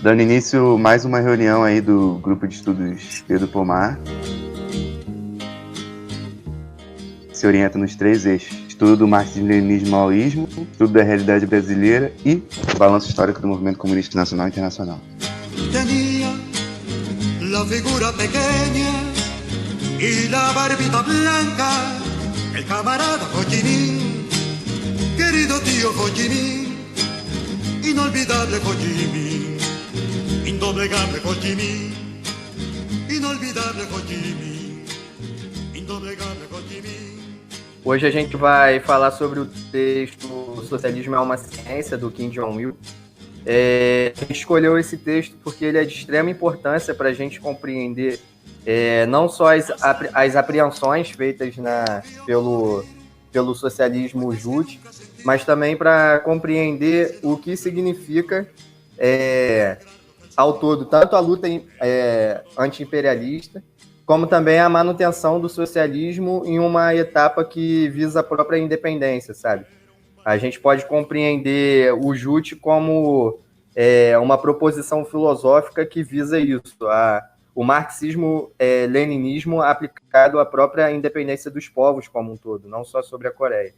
Dando início mais uma reunião aí do Grupo de Estudos Pedro Pomar. Se orienta nos 3 eixos: estudo do marxismo-leninismo ao maoísmo, estudo da realidade brasileira e balanço histórico do movimento comunista nacional e internacional. Tenía la figura pequeña y la barbita blanca, el camarada Ho Chi Minh, querido tío Ho Chi Minh, inolvidable Ho Chi Minh, indoblegable Ho Chi Minh, inolvidable Ho Chi Minh, indoblegable Ho Chi Minh. Hoje a gente vai falar sobre o texto Socialismo é uma Ciência, do Kim Jong-il. A gente escolheu esse texto porque ele é de extrema importância para a gente compreender não só as apreensões feitas pelo socialismo juche, mas também para compreender o que significa ao todo, tanto a luta anti-imperialista, como também a manutenção do socialismo em uma etapa que visa a própria independência, sabe? A gente pode compreender o juche como uma proposição filosófica que visa isso, o marxismo-leninismo aplicado à própria independência dos povos como um todo, não só sobre a Coreia.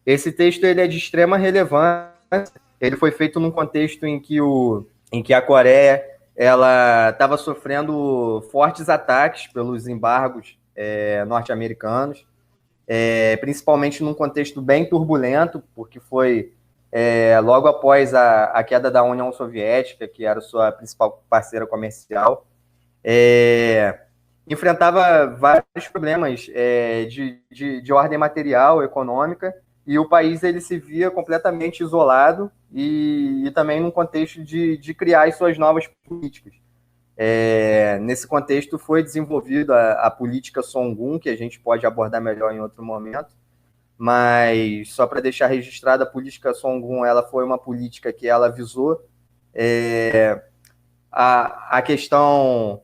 Esse texto ele é de extrema relevância, ele foi feito num contexto em que a Coreia ela estava sofrendo fortes ataques pelos embargos norte-americanos, principalmente num contexto bem turbulento, porque foi logo após a queda da União Soviética, que era sua principal parceira comercial, enfrentava vários problemas de ordem material, econômica, e o país ele se via completamente isolado e também num contexto de criar as suas novas políticas. Nesse contexto foi desenvolvida a política Songun, que a gente pode abordar melhor em outro momento, mas só para deixar registrada, a política Songun ela foi uma política que ela visou a questão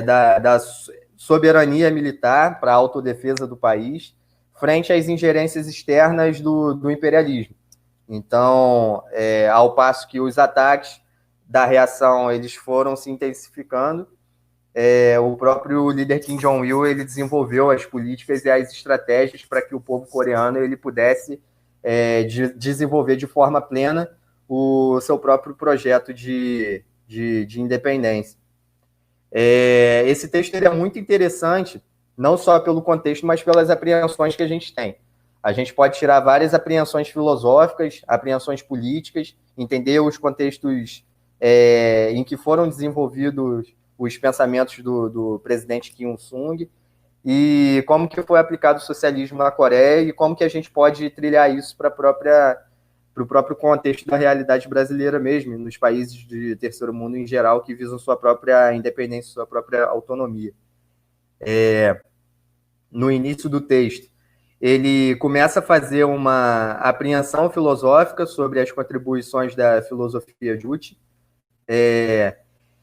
da soberania militar para a autodefesa do país frente às ingerências externas do imperialismo. Então, ao passo que os ataques da reação eles foram se intensificando, o próprio líder Kim Jong-il ele desenvolveu as políticas e as estratégias para que o povo coreano ele pudesse desenvolver de forma plena o seu próprio projeto de independência. Esse texto ele é muito interessante, não só pelo contexto, mas pelas apreensões que a gente tem. A gente pode tirar várias apreensões filosóficas, apreensões políticas, entender os contextos em que foram desenvolvidos os pensamentos do presidente Kim Il-sung e como que foi aplicado o socialismo na Coreia e como que a gente pode trilhar isso para o próprio contexto da realidade brasileira mesmo, nos países de terceiro mundo em geral, que visam sua própria independência, sua própria autonomia. No início do texto, ele começa a fazer uma apreensão filosófica sobre as contribuições da filosofia juche.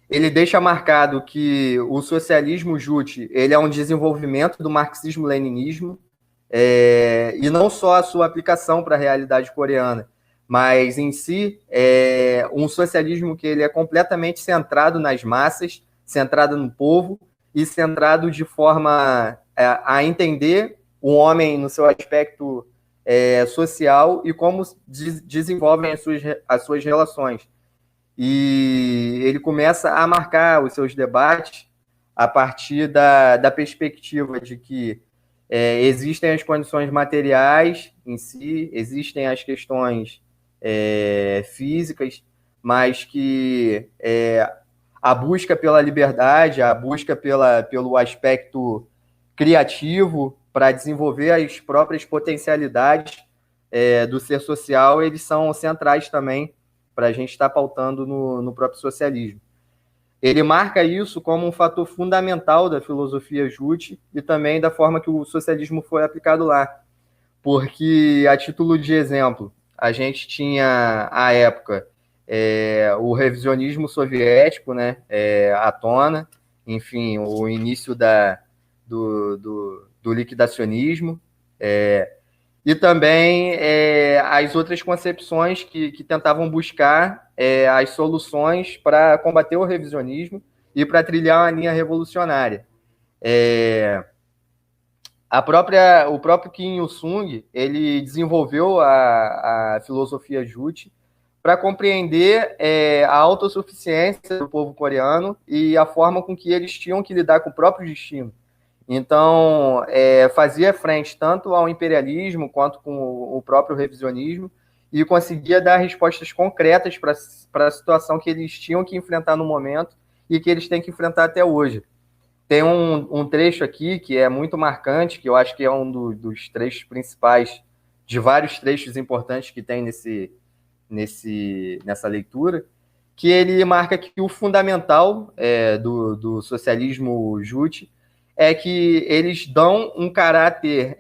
Ele deixa marcado que o socialismo juche ele é um desenvolvimento do marxismo-leninismo, e não só a sua aplicação para a realidade coreana, mas em si um socialismo que ele é completamente centrado nas massas, centrado no povo e centrado de forma a entender o homem no seu aspecto social e como desenvolvem as suas relações. E ele começa a marcar os seus debates a partir da perspectiva de que existem as condições materiais em si, existem as questões físicas, mas que a busca pela liberdade, a busca pelo aspecto criativo para desenvolver as próprias potencialidades do ser social, eles são centrais também para a gente estar pautando no próprio socialismo. Ele marca isso como um fator fundamental da filosofia juche e também da forma que o socialismo foi aplicado lá. Porque, a título de exemplo, a gente tinha, à época, o revisionismo soviético, né, à tona, enfim, o início do liquidacionismo, e também as outras concepções que tentavam buscar as soluções para combater o revisionismo e para trilhar uma linha revolucionária. O próprio Kim Il-sung, ele desenvolveu a filosofia Juche para compreender a autossuficiência do povo coreano e a forma com que eles tinham que lidar com o próprio destino. Então, fazia frente tanto ao imperialismo quanto com o próprio revisionismo e conseguia dar respostas concretas para a situação que eles tinham que enfrentar no momento e que eles têm que enfrentar até hoje. Tem um trecho aqui que é muito marcante, que eu acho que é um dos trechos principais de vários trechos importantes que tem nessa leitura, que ele marca que o fundamental do socialismo Juche é que eles dão um caráter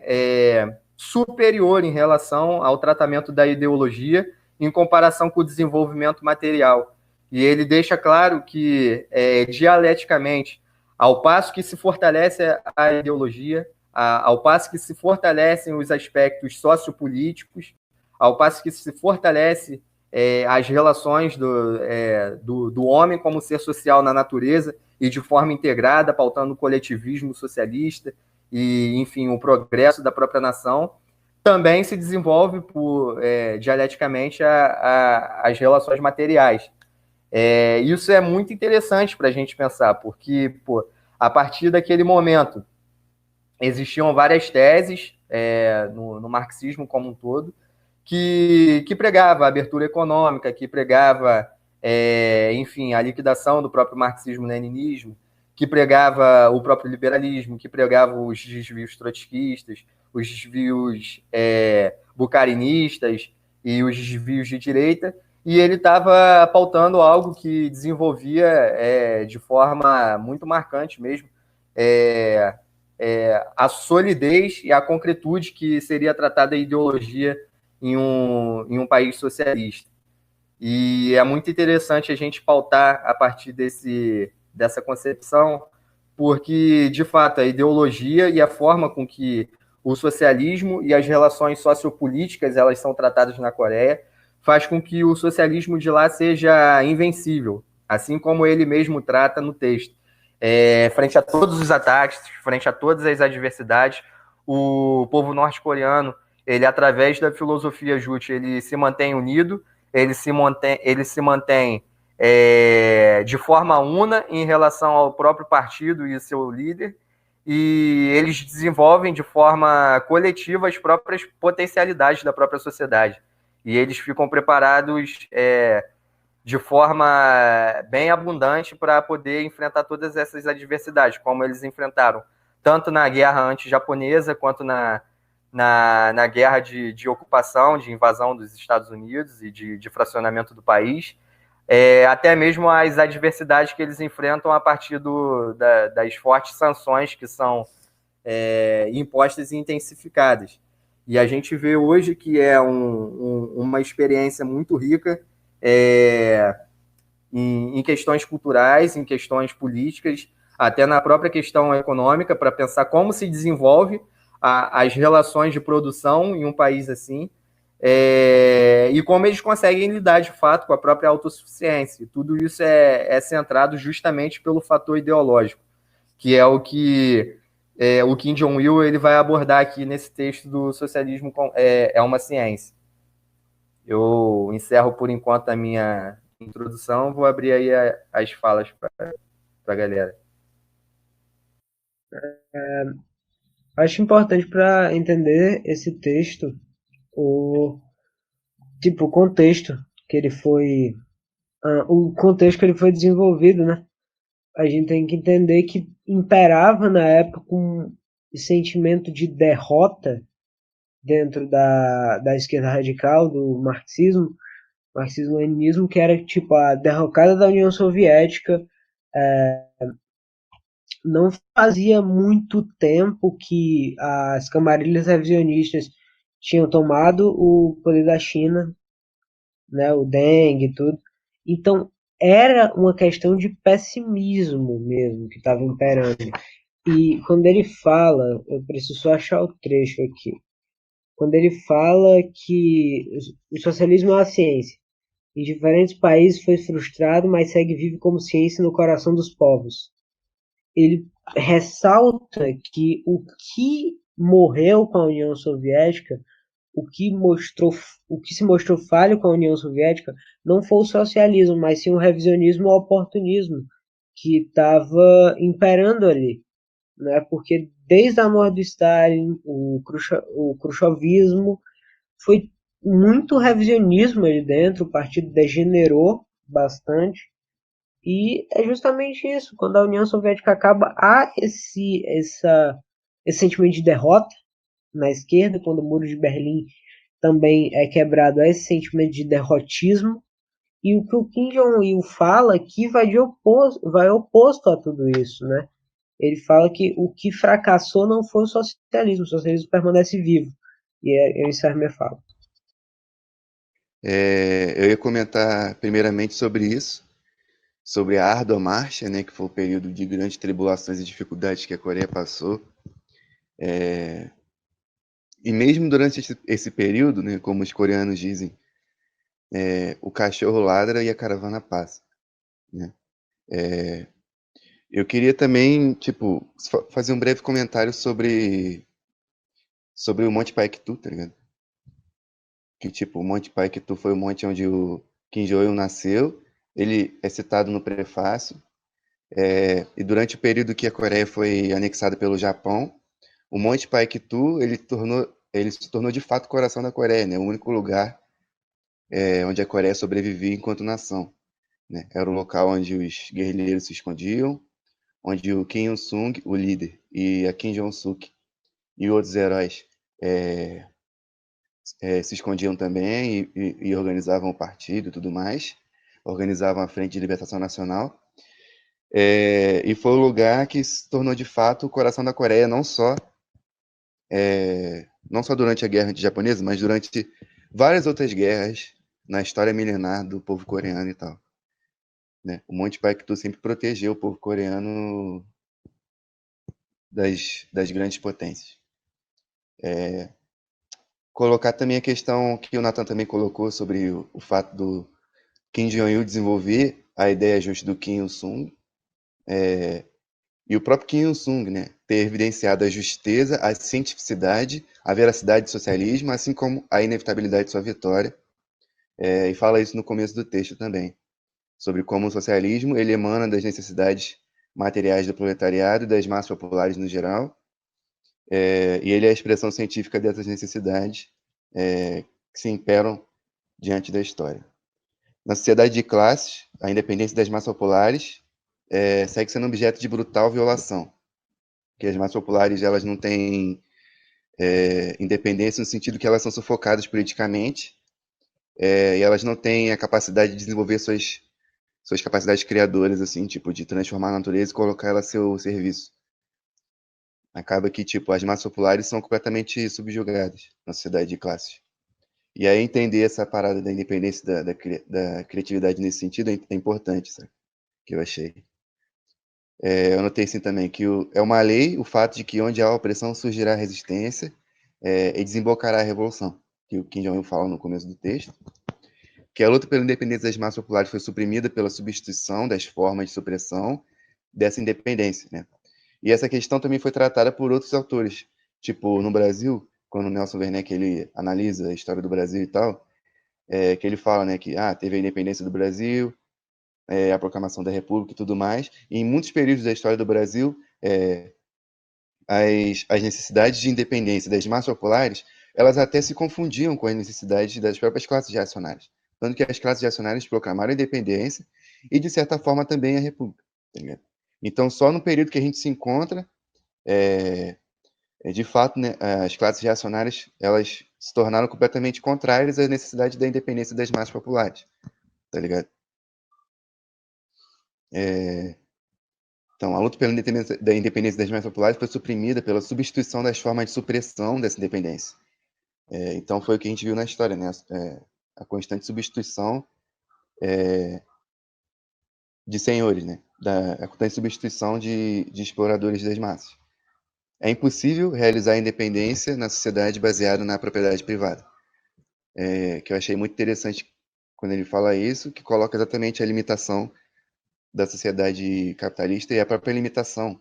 superior em relação ao tratamento da ideologia em comparação com o desenvolvimento material. E ele deixa claro que, dialeticamente, ao passo que se fortalece a ideologia, ao passo que se fortalecem os aspectos sociopolíticos, ao passo que se fortalece as relações do homem como ser social na natureza e de forma integrada, pautando o coletivismo socialista e, enfim, o progresso da própria nação, também se desenvolve dialeticamente as relações materiais. Isso é muito interessante para a gente pensar, porque, a partir daquele momento, existiam várias teses no marxismo como um todo, que pregava a abertura econômica, que pregava, enfim, a liquidação do próprio marxismo-leninismo, que pregava o próprio liberalismo, que pregava os desvios trotskistas, os desvios bucarinistas e os desvios de direita, e ele estava pautando algo que desenvolvia de forma muito marcante mesmo a solidez e a concretude que seria tratada a ideologia em um país socialista. E é muito interessante a gente pautar a partir dessa concepção, porque, de fato, a ideologia e a forma com que o socialismo e as relações sociopolíticas elas são tratadas na Coreia faz com que o socialismo de lá seja invencível, assim como ele mesmo trata no texto. Frente a todos os ataques, frente a todas as adversidades, o povo norte-coreano, ele, através da filosofia Juche, ele se mantém unido, ele se mantém de forma una em relação ao próprio partido e seu líder, e eles desenvolvem de forma coletiva as próprias potencialidades da própria sociedade. E eles ficam preparados de forma bem abundante para poder enfrentar todas essas adversidades, como eles enfrentaram, tanto na guerra anti-japonesa, quanto na guerra de ocupação, de invasão dos Estados Unidos e de fracionamento do país, até mesmo as adversidades que eles enfrentam a partir das fortes sanções que são impostas e intensificadas. E a gente vê hoje que é uma experiência muito rica em questões culturais, em questões políticas, até na própria questão econômica, para pensar como se desenvolve as relações de produção em um país assim, e como eles conseguem lidar de fato com a própria autossuficiência. Tudo isso é centrado justamente pelo fator ideológico, que é o que o Kim Jong-il ele vai abordar aqui nesse texto do Socialismo é uma Ciência. Eu encerro por enquanto a minha introdução, vou abrir aí as falas para a galera. Acho importante para entender esse texto o contexto que ele foi desenvolvido, né? A gente tem que entender que imperava na época um sentimento de derrota dentro da esquerda radical, do marxismo-leninismo, que era tipo a derrocada da União Soviética. Não fazia muito tempo que as camarilhas revisionistas tinham tomado o poder da China, né, o Deng e tudo. Então, era uma questão de pessimismo mesmo que estava imperando. E quando ele fala, eu preciso só achar o trecho aqui. quando ele fala que o socialismo é uma ciência. Em diferentes países foi frustrado, mas segue vivo como ciência no coração dos povos. Ele ressalta que o que morreu com a União Soviética, o que se mostrou falho com a União Soviética, não foi o socialismo, mas sim o revisionismo e o oportunismo que estava imperando ali, né? Porque desde a morte do Stalin, o khrushchevismo, foi muito revisionismo ali dentro, o partido degenerou bastante, e é justamente isso, quando a União Soviética acaba, há esse sentimento de derrota na esquerda, quando o Muro de Berlim também é quebrado, há esse sentimento de derrotismo, e o que o Kim Jong-il fala aqui vai oposto a tudo isso, né? Ele fala que o que fracassou não foi o socialismo permanece vivo. E eu encerro minha fala. Eu ia comentar primeiramente sobre isso, sobre a árdua marcha, né, que foi o período de grandes tribulações e dificuldades que a Coreia passou. E mesmo durante esse período, né, como os coreanos dizem, o cachorro ladra e a caravana passa, né? Eu queria também, tipo, fazer um breve comentário sobre o Monte Paektu, tá ligado? Que, tipo, o Monte Paektu foi o monte onde o Kim Jong-il nasceu. Ele é citado no prefácio. E durante o período que a Coreia foi anexada pelo Japão, o Monte Paektu, ele se tornou de fato o coração da Coreia, né? O único lugar onde a Coreia sobrevivia enquanto nação, né? Era o local onde os guerrilheiros se escondiam, onde o Kim Il-sung, o líder, e a Kim Jong-suk e outros heróis se escondiam também e organizavam o partido e tudo mais, organizavam a Frente de Libertação Nacional. E foi o lugar que se tornou de fato o coração da Coreia, não só durante a Guerra Anti-Japonesa, mas durante várias outras guerras na história milenar do povo coreano e tal, né? O Monte Paektu sempre protegeu o povo coreano das grandes potências. Colocar também a questão que o Nathan também colocou sobre o fato do Kim Jong-il desenvolver a ideia justa do Kim Il-sung, e o próprio Kim Il-sung, né, ter evidenciado a justeza, a cientificidade, a veracidade do socialismo, assim como a inevitabilidade de sua vitória. E fala isso no começo do texto também, sobre como o socialismo ele emana das necessidades materiais do proletariado e das massas populares no geral, e ele é a expressão científica dessas necessidades que se imperam diante da história. Na sociedade de classes, a independência das massas populares segue sendo objeto de brutal violação, que as massas populares elas não têm independência no sentido que elas são sufocadas politicamente, e elas não têm a capacidade de desenvolver suas capacidades criadoras, assim, tipo, de transformar a natureza e colocar ela a seu serviço. Acaba que, tipo, as massas populares são completamente subjugadas na sociedade de classes. E aí entender essa parada da independência da criatividade nesse sentido é importante, sabe? Que eu achei. Eu notei assim também que é uma lei o fato de que onde há opressão surgirá resistência e desembocará a revolução, que o Kim Jong-un fala no começo do texto, que a luta pela independência das massas populares foi suprimida pela substituição das formas de supressão dessa independência, né? E essa questão também foi tratada por outros autores, tipo no Brasil, quando o Nelson Werneck ele analisa a história do Brasil e tal, que ele fala, né, que teve a independência do Brasil, a proclamação da República e tudo mais. E em muitos períodos da história do Brasil, as necessidades de independência das massas populares, elas até se confundiam com as necessidades das próprias classes reacionárias. Tanto que as classes reacionárias proclamaram a independência e, de certa forma, também a República. Tá ligado? Então, só no período que a gente se encontra, de fato, né, as classes reacionárias elas se tornaram completamente contrárias às necessidades da independência das massas populares. Tá ligado? Então, a luta pela independência das massas populares foi suprimida pela substituição das formas de supressão dessa independência. Então, foi o que a gente viu na história, né? A constante substituição de senhores, né? A constante substituição de exploradores das massas. é impossível realizar a independência na sociedade baseada na propriedade privada. Que eu achei muito interessante quando ele fala isso, que coloca exatamente a limitação da sociedade capitalista e a própria limitação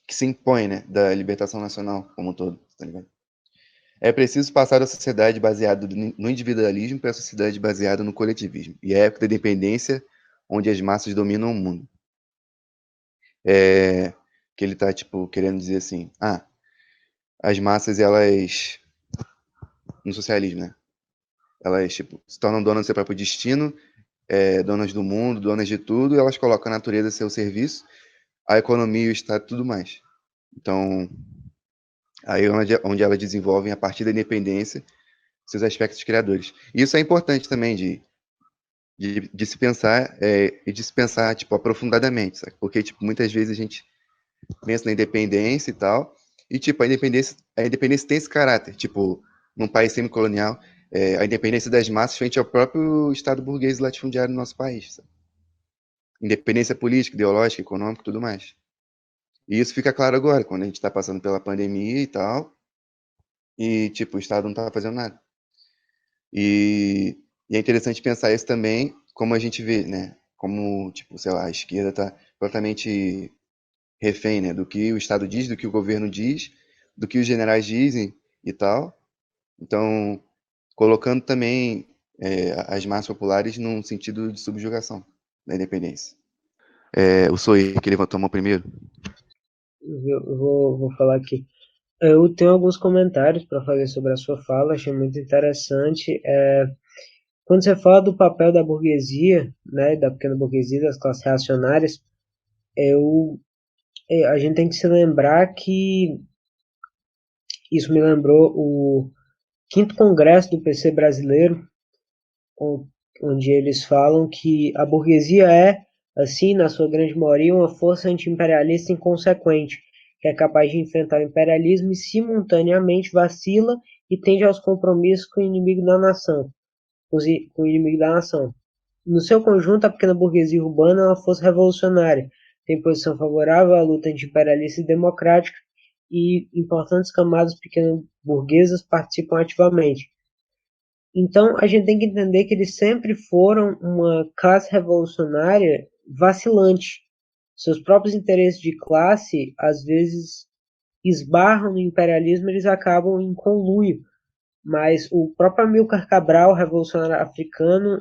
que se impõe, né, da libertação nacional como um todo, tá ligado? É preciso passar da sociedade baseada no individualismo para a sociedade baseada no coletivismo. E a época da independência, onde as massas dominam o mundo. Que ele tá, tipo, querendo dizer assim, as massas, elas, no socialismo, né? Elas, tipo, se tornam donas do seu próprio destino, donas do mundo, donas de tudo, e elas colocam a natureza a seu serviço, a economia e o Estado e tudo mais. Então, aí é onde elas desenvolvem, a partir da independência, seus aspectos criadores. E isso é importante também de se pensar e de se pensar, tipo, aprofundadamente, sabe? Porque, tipo, muitas vezes a gente pensa na independência e tal, e, tipo, a independência tem esse caráter, tipo, num país semicolonial, a independência das massas frente ao próprio Estado burguês e latifundiário do nosso país, sabe? Independência política, ideológica, econômica e tudo mais. E isso fica claro agora, quando a gente está passando pela pandemia e tal, e, tipo, o Estado não está fazendo nada. E é interessante pensar isso também, como a gente vê, né? Como, tipo, sei lá, a esquerda está completamente refém, né? Do que o Estado diz, do que o governo diz, do que os generais dizem e tal. Então, colocando também as massas populares num sentido de subjugação da independência. O Soei, que levantou a mão primeiro. Vou falar aqui. Eu tenho alguns comentários para fazer sobre a sua fala, achei muito interessante. Quando você fala do papel da burguesia, né, da pequena burguesia, das classes reacionárias, a gente tem que se lembrar que isso me lembrou o quinto congresso do PC brasileiro, onde eles falam que a burguesia é, assim, na sua grande maioria, uma força anti-imperialista inconsequente, que é capaz de enfrentar o imperialismo e simultaneamente vacila e tende aos compromissos com o inimigo da nação. Com o inimigo da nação. No seu conjunto, a pequena burguesia urbana é uma força revolucionária, tem posição favorável à luta anti-imperialista e democrática, e importantes camadas pequeno-burguesas participam ativamente. Então, a gente tem que entender que eles sempre foram uma classe revolucionária vacilante. Seus próprios interesses de classe, às vezes, esbarram no imperialismo, eles acabam em conluio. Mas o próprio Amílcar Cabral, revolucionário africano,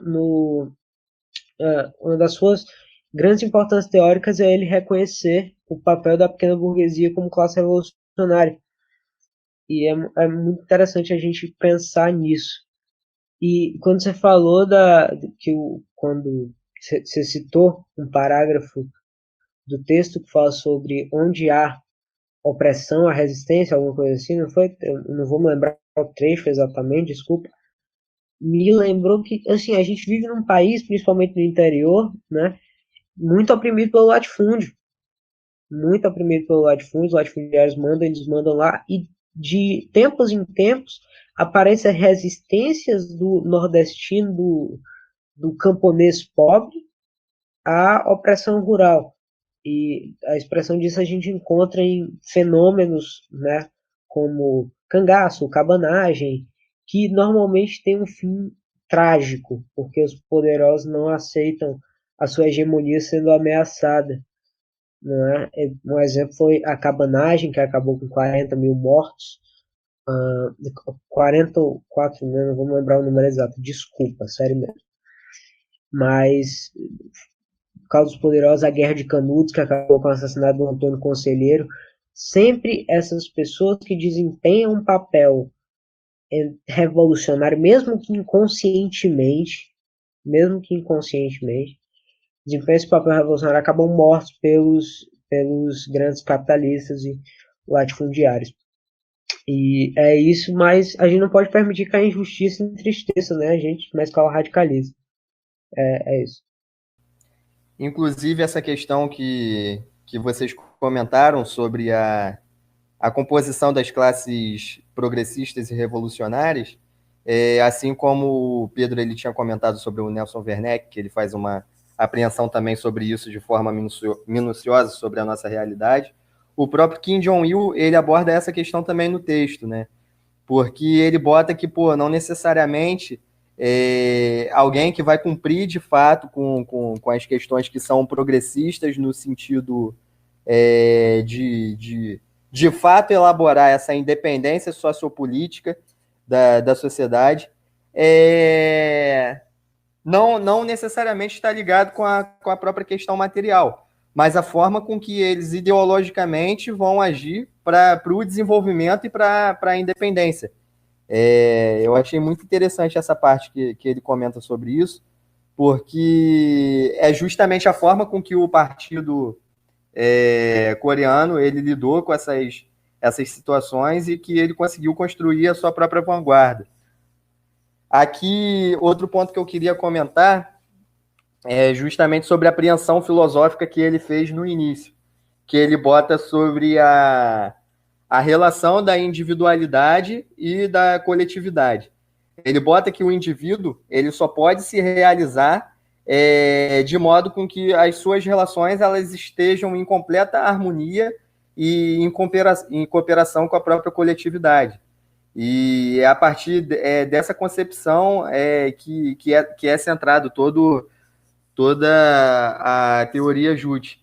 uma das suas grandes importâncias teóricas é ele reconhecer o papel da pequena burguesia como classe revolucionária. E é muito interessante a gente pensar nisso. E quando você falou quando você citou um parágrafo do texto que fala sobre onde há opressão, a resistência, alguma coisa assim, não foi? Eu não vou me lembrar o trecho exatamente, desculpa. Me lembrou que, assim, a gente vive num país, principalmente no interior, né, muito oprimido pelo latifúndio. Muito oprimido pelo latifúndio, os latifundiários mandam, eles mandam lá, e de tempos em tempos aparecem resistências do nordestino, do camponês pobre, à opressão rural. E a expressão disso a gente encontra em fenômenos, né, como cangaço, cabanagem, que normalmente tem um fim trágico, porque os poderosos não aceitam a sua hegemonia sendo ameaçada. Não é? Um exemplo foi a cabanagem, que acabou com 40 mil mortos, 44, né, não vou lembrar o número exato, desculpa, sério mesmo. Mas por causa dos poderosos, a Guerra de Canudos, que acabou com o assassinato do Antônio Conselheiro. Sempre essas pessoas que desempenham um papel revolucionário, mesmo que inconscientemente, desempenham esse papel revolucionário, acabam mortos pelos grandes capitalistas e latifundiários. E é isso, mas a gente não pode permitir que a injustiça entristeça, né, a gente, mas que ela radicaliza. É isso. Inclusive, essa questão que vocês comentaram sobre a composição das classes progressistas e revolucionárias, assim como o Pedro ele tinha comentado sobre o Nelson Werneck, que ele faz uma apreensão também sobre isso de forma minuciosa sobre a nossa realidade. O próprio Kim Jong-il, ele aborda essa questão também no texto, né? Porque ele bota que, pô, não necessariamente alguém que vai cumprir de fato com as questões que são progressistas no sentido de fato elaborar essa independência sociopolítica da sociedade, não necessariamente está ligado com a própria questão material, mas a forma com que eles ideologicamente vão agir para o desenvolvimento e para a independência. Eu achei muito interessante essa parte que ele comenta sobre isso, porque é justamente a forma com que o partido coreano ele lidou com essas situações e que ele conseguiu construir a sua própria vanguarda. Aqui, outro ponto que eu queria comentar é justamente sobre a apreensão filosófica que ele fez no início, que ele bota sobre a relação da individualidade e da coletividade. Ele bota que o indivíduo ele só pode se realizar de modo com que as suas relações elas estejam em completa harmonia e em cooperação com a própria coletividade. E é a partir dessa concepção que é centrado toda a teoria Jute.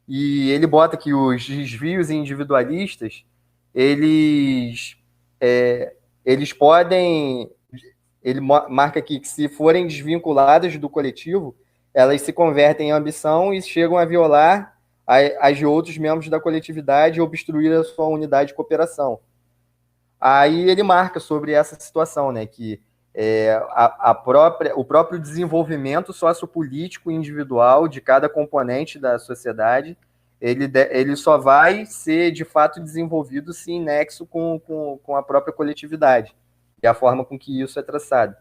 E ele bota que os desvios individualistas eles podem, ele marca aqui que se forem desvinculadas do coletivo, elas se convertem em ambição e chegam a violar as de outros membros da coletividade e obstruir a sua unidade de cooperação. Aí ele marca sobre essa situação, né, que o próprio desenvolvimento sociopolítico individual de cada componente da sociedade ele só vai ser, de fato, desenvolvido se em nexo com a própria coletividade e a forma com que isso é traçado.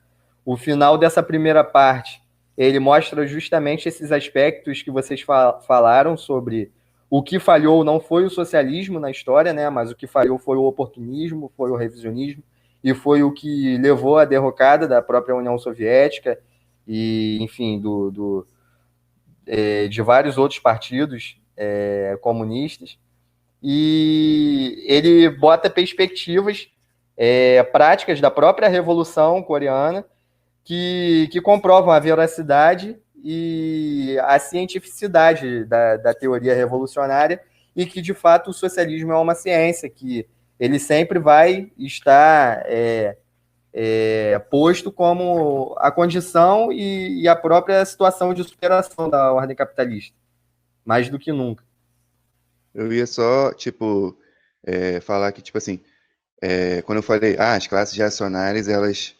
O final dessa primeira parte, ele mostra justamente esses aspectos que vocês falaram sobre o que falhou não foi o socialismo na história, né, mas o que falhou foi o oportunismo, foi o revisionismo, e foi o que levou à derrocada da própria União Soviética e, enfim, de vários outros partidos comunistas. E ele bota perspectivas práticas da própria Revolução Coreana que comprovam a veracidade e a cientificidade da teoria revolucionária e que, de fato, o socialismo é uma ciência, que ele sempre vai estar posto como a condição e a própria situação de superação da ordem capitalista, mais do que nunca. Eu ia só, tipo, falar que, tipo assim, quando eu falei, as classes reacionárias, elas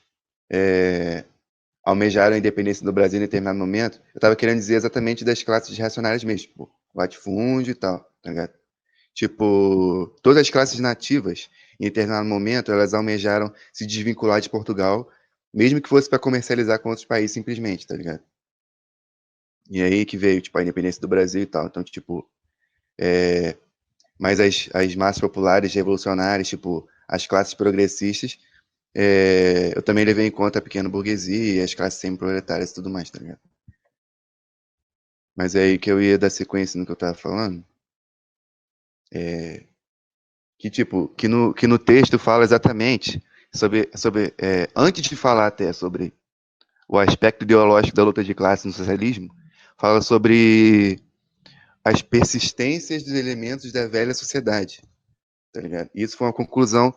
almejaram a independência do Brasil em determinado momento, eu estava querendo dizer exatamente das classes reacionárias mesmo, tipo, latifúndio e tal, tá ligado? Tipo, todas as classes nativas, em determinado momento, elas almejaram se desvincular de Portugal, mesmo que fosse para comercializar com outros países simplesmente, tá ligado? E aí que veio, tipo, a independência do Brasil e tal. Então, tipo, mas as massas populares, revolucionárias, tipo, as classes progressistas, eu também levei em conta a pequena burguesia e as classes semi-proletárias e tudo mais, tá ligado? Mas é aí que eu ia dar sequência no que eu tava falando. Que no texto fala exatamente sobre antes de falar até sobre o aspecto ideológico da luta de classe no socialismo, fala sobre as persistências dos elementos da velha sociedade, tá ligado? Isso foi uma conclusão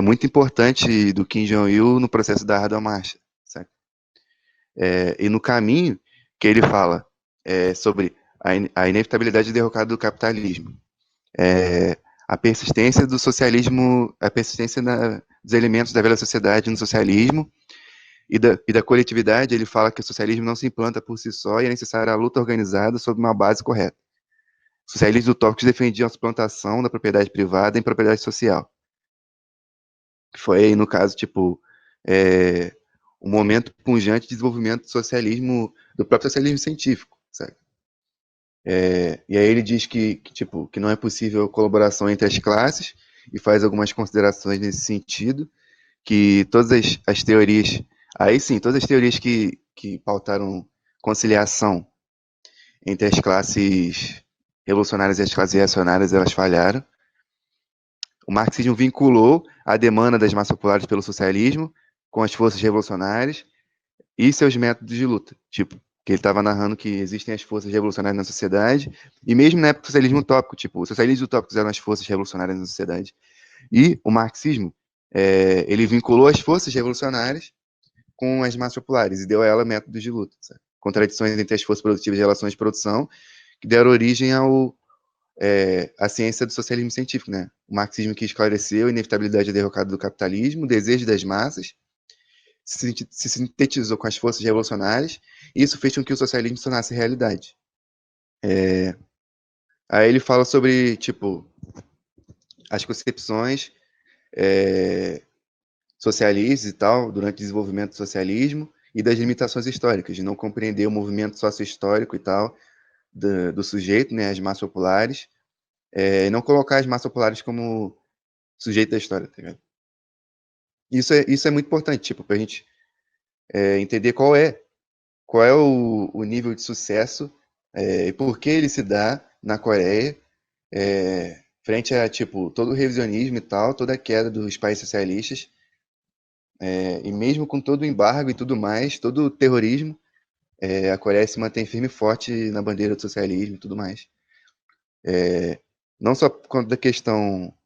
muito importante do Kim Jong-il no processo da Árdua Marcha, sabe? E no caminho que ele fala sobre a inevitabilidade de derrocada do capitalismo, a persistência do socialismo, a persistência dos elementos da velha sociedade no socialismo e da coletividade. Ele fala que o socialismo não se implanta por si só e é necessária a luta organizada sob uma base correta. Os socialistas utópicos defendiam a suplantação da propriedade privada em propriedade social. Foi aí, no caso, tipo, um momento pungente de desenvolvimento do socialismo, do próprio socialismo científico, sabe? E aí ele diz que não é possível colaboração entre as classes e faz algumas considerações nesse sentido, que todas as teorias, aí sim, todas as teorias que pautaram conciliação entre as classes revolucionárias e as classes reacionárias, elas falharam. O marxismo vinculou a demanda das massas populares pelo socialismo com as forças revolucionárias e seus métodos de luta. Tipo, que ele estava narrando que existem as forças revolucionárias na sociedade, e mesmo na época do socialismo utópico, tipo, os socialistas utópicos eram as forças revolucionárias na sociedade. E o marxismo, ele vinculou as forças revolucionárias com as massas populares e deu a ela métodos de luta. Sabe? Contradições entre as forças produtivas e relações de produção que deram origem à ciência do socialismo científico, né? O marxismo que esclareceu a inevitabilidade da derrocada do capitalismo, o desejo das massas, se sintetizou com as forças revolucionárias, e isso fez com que o socialismo se tornasse realidade. Aí ele fala sobre, tipo, as concepções socialistas e tal, durante o desenvolvimento do socialismo, e das limitações históricas, de não compreender o movimento sócio-histórico e tal, do sujeito, né, as massas populares, e não colocar as massas populares como sujeito da história, tá ligado? Isso é muito importante, tipo, pra gente entender qual é o nível de sucesso e por que ele se dá na Coreia, frente a, tipo, todo o revisionismo e tal, toda a queda dos países socialistas, e mesmo com todo o embargo e tudo mais, todo o terrorismo, a Coreia se mantém firme e forte na bandeira do socialismo e tudo mais. Não só por conta da questão,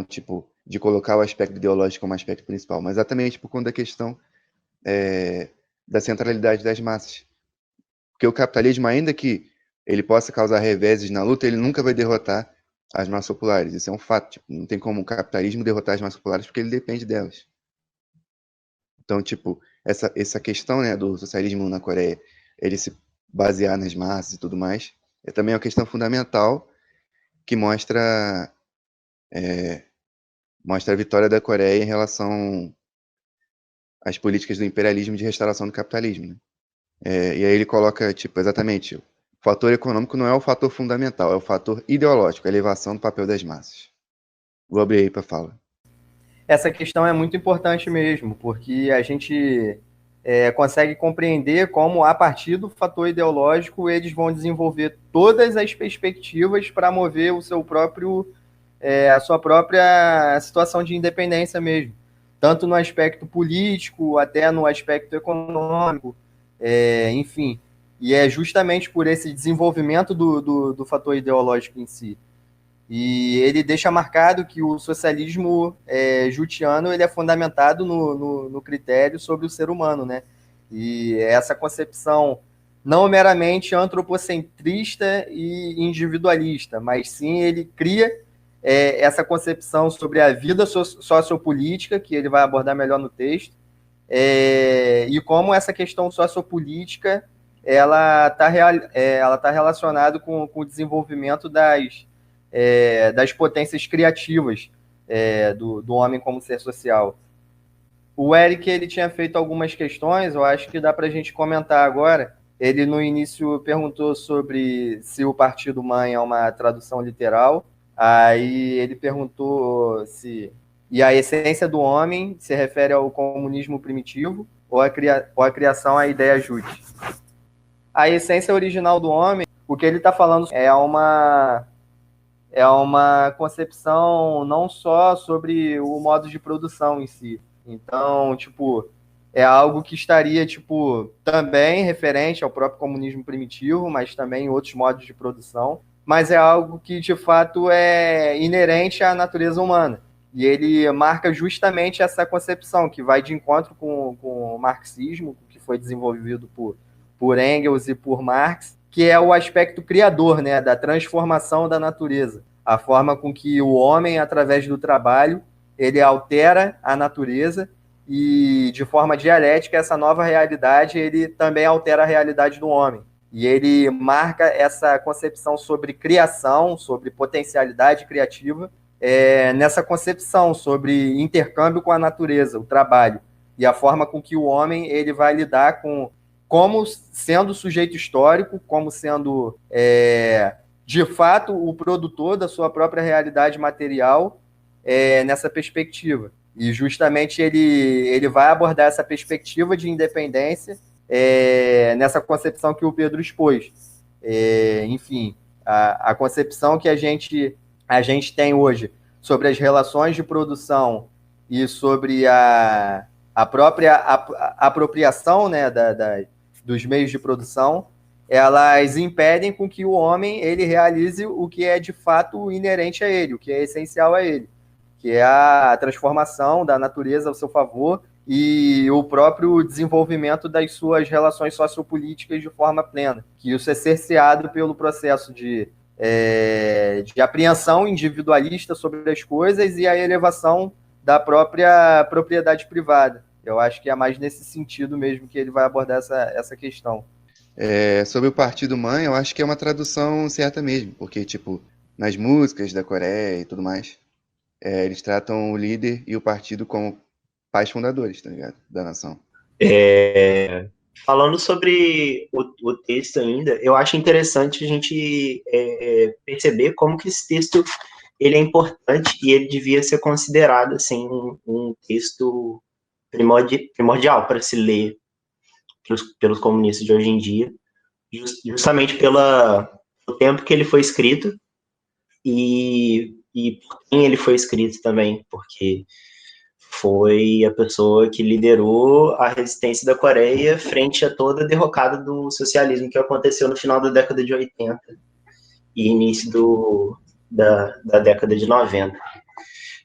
tipo, de colocar o aspecto ideológico como aspecto principal, mas exatamente por conta da questão da centralidade das massas. Porque o capitalismo, ainda que ele possa causar reveses na luta, ele nunca vai derrotar as massas populares. Isso é um fato. Tipo, não tem como o capitalismo derrotar as massas populares porque ele depende delas. Então, tipo, essa questão, né, do socialismo na Coreia, ele se basear nas massas e tudo mais, é também uma questão fundamental que mostra a vitória da Coreia em relação às políticas do imperialismo de restauração do capitalismo, né? E aí ele coloca, tipo, exatamente, o fator econômico não é o fator fundamental, é o fator ideológico, a elevação do papel das massas. Vou abrir aí para fala. Essa questão é muito importante mesmo, porque a gente consegue compreender como, a partir do fator ideológico, eles vão desenvolver todas as perspectivas para mover o seu próprio, a sua própria situação de independência mesmo, tanto no aspecto político, até no aspecto econômico, enfim. E é justamente por esse desenvolvimento do fator ideológico em si. E ele deixa marcado que o socialismo jutiano ele é fundamentado no critério sobre o ser humano, né? E essa concepção não meramente antropocentrista e individualista, mas sim ele cria essa concepção sobre a vida sociopolítica, que ele vai abordar melhor no texto, e como essa questão sociopolítica ela tá relacionada com o desenvolvimento das potências criativas do homem como ser social. O Eric ele tinha feito algumas questões, eu acho que dá para a gente comentar agora. Ele no início perguntou sobre se o Partido Mãe é uma tradução literal. Aí ele perguntou se a essência do homem se refere ao comunismo primitivo ou a criação à ideia jute. A essência original do homem, o que ele está falando é uma concepção não só sobre o modo de produção em si. Então, tipo, é algo que estaria, tipo, também referente ao próprio comunismo primitivo, mas também em outros modos de produção. Mas é algo que, de fato, é inerente à natureza humana. E ele marca justamente essa concepção, que vai de encontro com o marxismo, que foi desenvolvido por Engels e por Marx, que é o aspecto criador, né, da transformação da natureza. A forma com que o homem, através do trabalho, ele altera a natureza e, de forma dialética, essa nova realidade, ele também altera a realidade do homem. E ele marca essa concepção sobre criação, sobre potencialidade criativa, nessa concepção sobre intercâmbio com a natureza, o trabalho, e a forma com que o homem ele vai lidar com como sendo sujeito histórico, como sendo, de fato, o produtor da sua própria realidade material nessa perspectiva. E justamente ele vai abordar essa perspectiva de independência nessa concepção que o Pedro expôs. Enfim, a concepção que a gente tem hoje sobre as relações de produção e sobre a própria apropriação, né, dos meios de produção, elas impedem com que o homem ele realize o que é de fato inerente a ele, o que é essencial a ele, que é a transformação da natureza ao seu favor e o próprio desenvolvimento das suas relações sociopolíticas de forma plena, que isso é cerceado pelo processo de apreensão individualista sobre as coisas e a elevação da própria propriedade privada. Eu acho que é mais nesse sentido mesmo que ele vai abordar essa questão. Sobre o Partido Mãe, eu acho que é uma tradução certa mesmo, porque, tipo, nas músicas da Coreia e tudo mais, eles tratam o líder e o partido como pais fundadores, tá ligado? Da nação. Falando sobre o texto ainda, eu acho interessante a gente perceber como que esse texto ele é importante e ele devia ser considerado assim, um texto primordial para se ler pelos comunistas de hoje em dia, justamente pelo tempo que ele foi escrito e por quem ele foi escrito também, porque foi a pessoa que liderou a resistência da Coreia frente a toda a derrocada do socialismo que aconteceu no final da década de 80 e início da década de 90.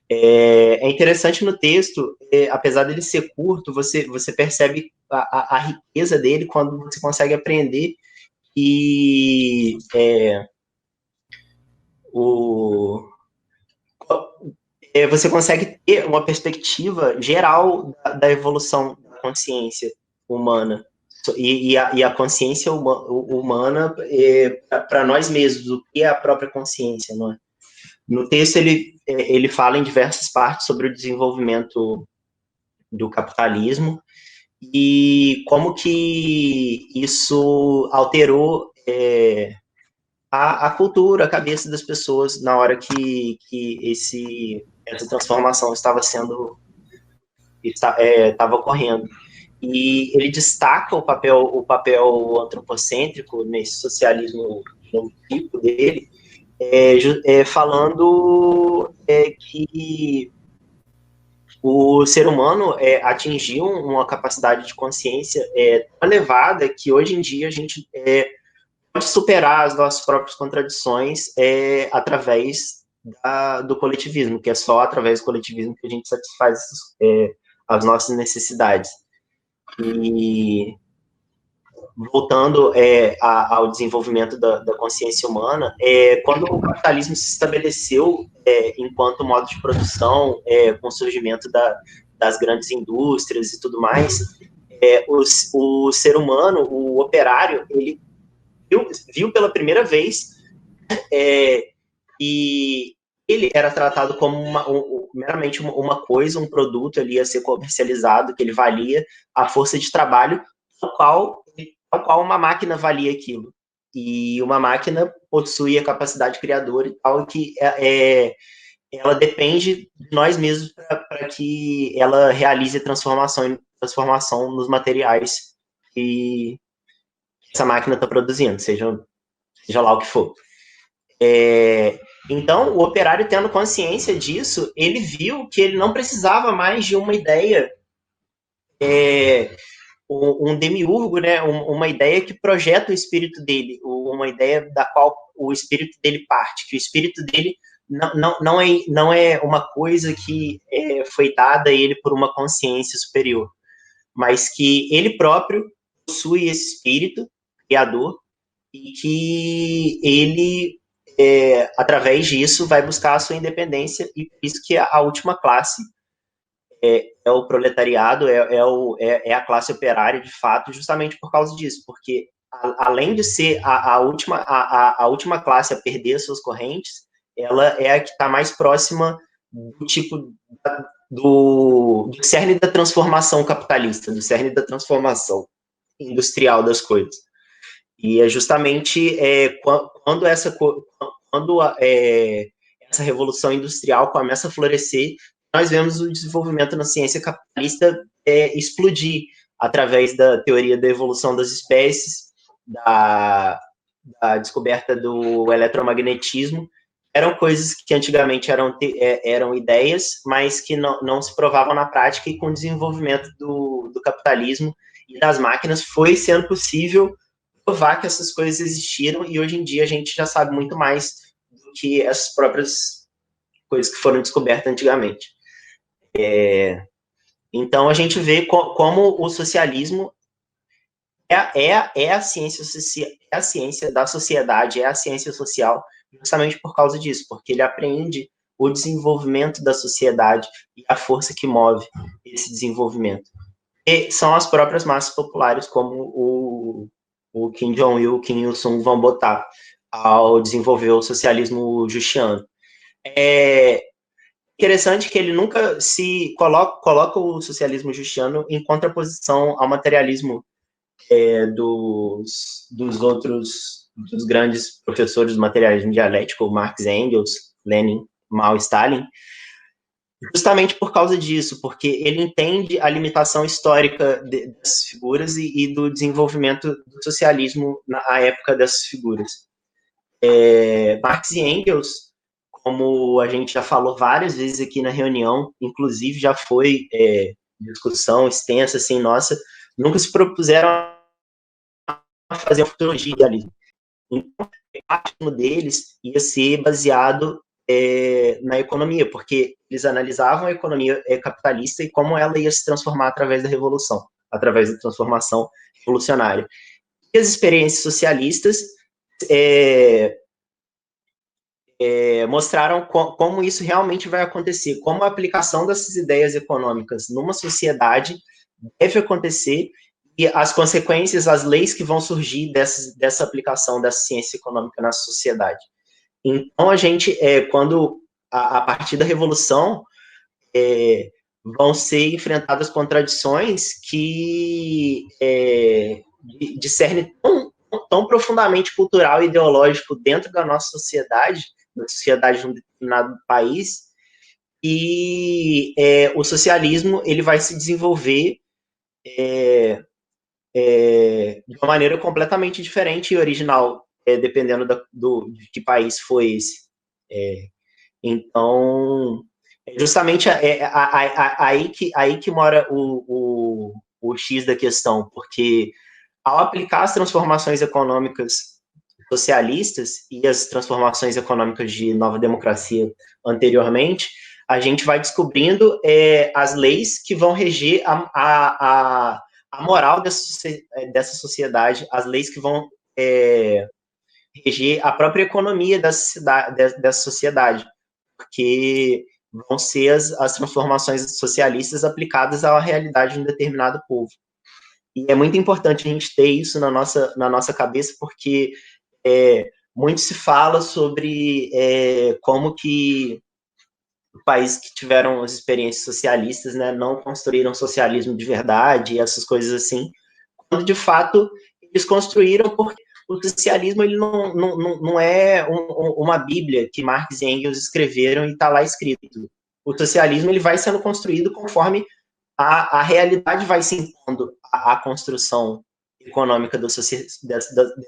É interessante no texto, apesar dele ser curto, você percebe a riqueza dele quando você consegue aprender e você consegue ter uma perspectiva geral da evolução da consciência humana e a consciência humana para nós mesmos, o que é a própria consciência, não é? No texto ele fala em diversas partes sobre o desenvolvimento do capitalismo e como que isso alterou a cultura, a cabeça das pessoas na hora que essa transformação estava ocorrendo. E ele destaca o papel antropocêntrico nesse socialismo tipo dele, falando que o ser humano atingiu uma capacidade de consciência tão elevada que hoje em dia a gente pode superar as nossas próprias contradições através do coletivismo, que é só através do coletivismo que a gente satisfaz as nossas necessidades. E voltando ao desenvolvimento da consciência humana, quando o capitalismo se estabeleceu enquanto modo de produção, com o surgimento das grandes indústrias e tudo mais, o ser humano, o operário, ele viu pela primeira vez e ele era tratado como meramente uma coisa, um produto ali a ser comercializado, que ele valia a força de trabalho, tal qual uma máquina valia aquilo. E uma máquina possui a capacidade criadora e tal, que ela depende de nós mesmos para que ela realize a transformação nos materiais que essa máquina está produzindo, seja lá o que for. Então, o operário, tendo consciência disso, ele viu que ele não precisava mais de uma ideia, um demiurgo, né, uma ideia que projeta o espírito dele, uma ideia da qual o espírito dele parte, que o espírito dele não é uma coisa que foi dada a ele por uma consciência superior, mas que ele próprio possui esse espírito criador e que ele, através disso, vai buscar a sua independência, e por isso que a última classe é o proletariado, é a classe operária, de fato, justamente por causa disso, porque além de ser a última classe a perder as suas correntes, ela é a que está mais próxima do tipo do cerne da transformação capitalista, do cerne da transformação industrial das coisas. E é justamente quando essa revolução industrial começa a florescer, nós vemos o desenvolvimento na ciência capitalista explodir, através da teoria da evolução das espécies, da descoberta do eletromagnetismo, eram coisas que antigamente eram ideias, mas que não se provavam na prática, e com o desenvolvimento do capitalismo e das máquinas foi sendo possível provar que essas coisas existiram, e hoje em dia a gente já sabe muito mais do que essas próprias coisas que foram descobertas antigamente. Então a gente vê como o socialismo é a ciência da sociedade, é a ciência social, justamente por causa disso, porque ele aprende o desenvolvimento da sociedade e a força que move esse desenvolvimento. E são as próprias massas populares, como o Kim Jong-il e o Kim Il-sung vão botar ao desenvolver o socialismo justiano. É interessante que ele nunca se coloca o socialismo justiano em contraposição ao materialismo dos grandes professores do materialismo dialético, Marx, Engels, Lenin, Mao e Stalin, justamente por causa disso, porque ele entende a limitação histórica dessas figuras e do desenvolvimento do socialismo na época dessas figuras. Marx e Engels, como a gente já falou várias vezes aqui na reunião, inclusive já foi discussão extensa, assim, nossa, nunca se propuseram a fazer uma futurologia de idealismo. Então, parte deles ia ser baseado na economia, porque eles analisavam a economia capitalista e como ela ia se transformar através da revolução, através da transformação revolucionária. E as experiências socialistas mostraram como isso realmente vai acontecer, como a aplicação dessas ideias econômicas numa sociedade deve acontecer, e as consequências, as leis que vão surgir dessa aplicação dessa ciência econômica na sociedade. Então, a gente, quando, a partir da Revolução, vão ser enfrentadas contradições que discernem tão profundamente cultural e ideológico dentro da nossa sociedade, da sociedade de um determinado país, e o socialismo ele vai se desenvolver de uma maneira completamente diferente e original, dependendo de que país foi esse. Então, justamente aí que mora o X da questão, porque ao aplicar as transformações econômicas socialistas e as transformações econômicas de nova democracia anteriormente, a gente vai descobrindo as leis que vão reger a moral dessa sociedade, as leis que vão reger a própria economia dessa sociedade, porque vão ser as transformações socialistas aplicadas à realidade de um determinado povo. E é muito importante a gente ter isso na nossa cabeça, porque muito se fala sobre como que países que tiveram as experiências socialistas, né, não construíram socialismo de verdade, essas coisas assim, quando de fato eles construíram, porque o socialismo ele não é uma bíblia que Marx e Engels escreveram e está lá escrito. O socialismo ele vai sendo construído conforme a realidade vai se impondo à construção econômica dessa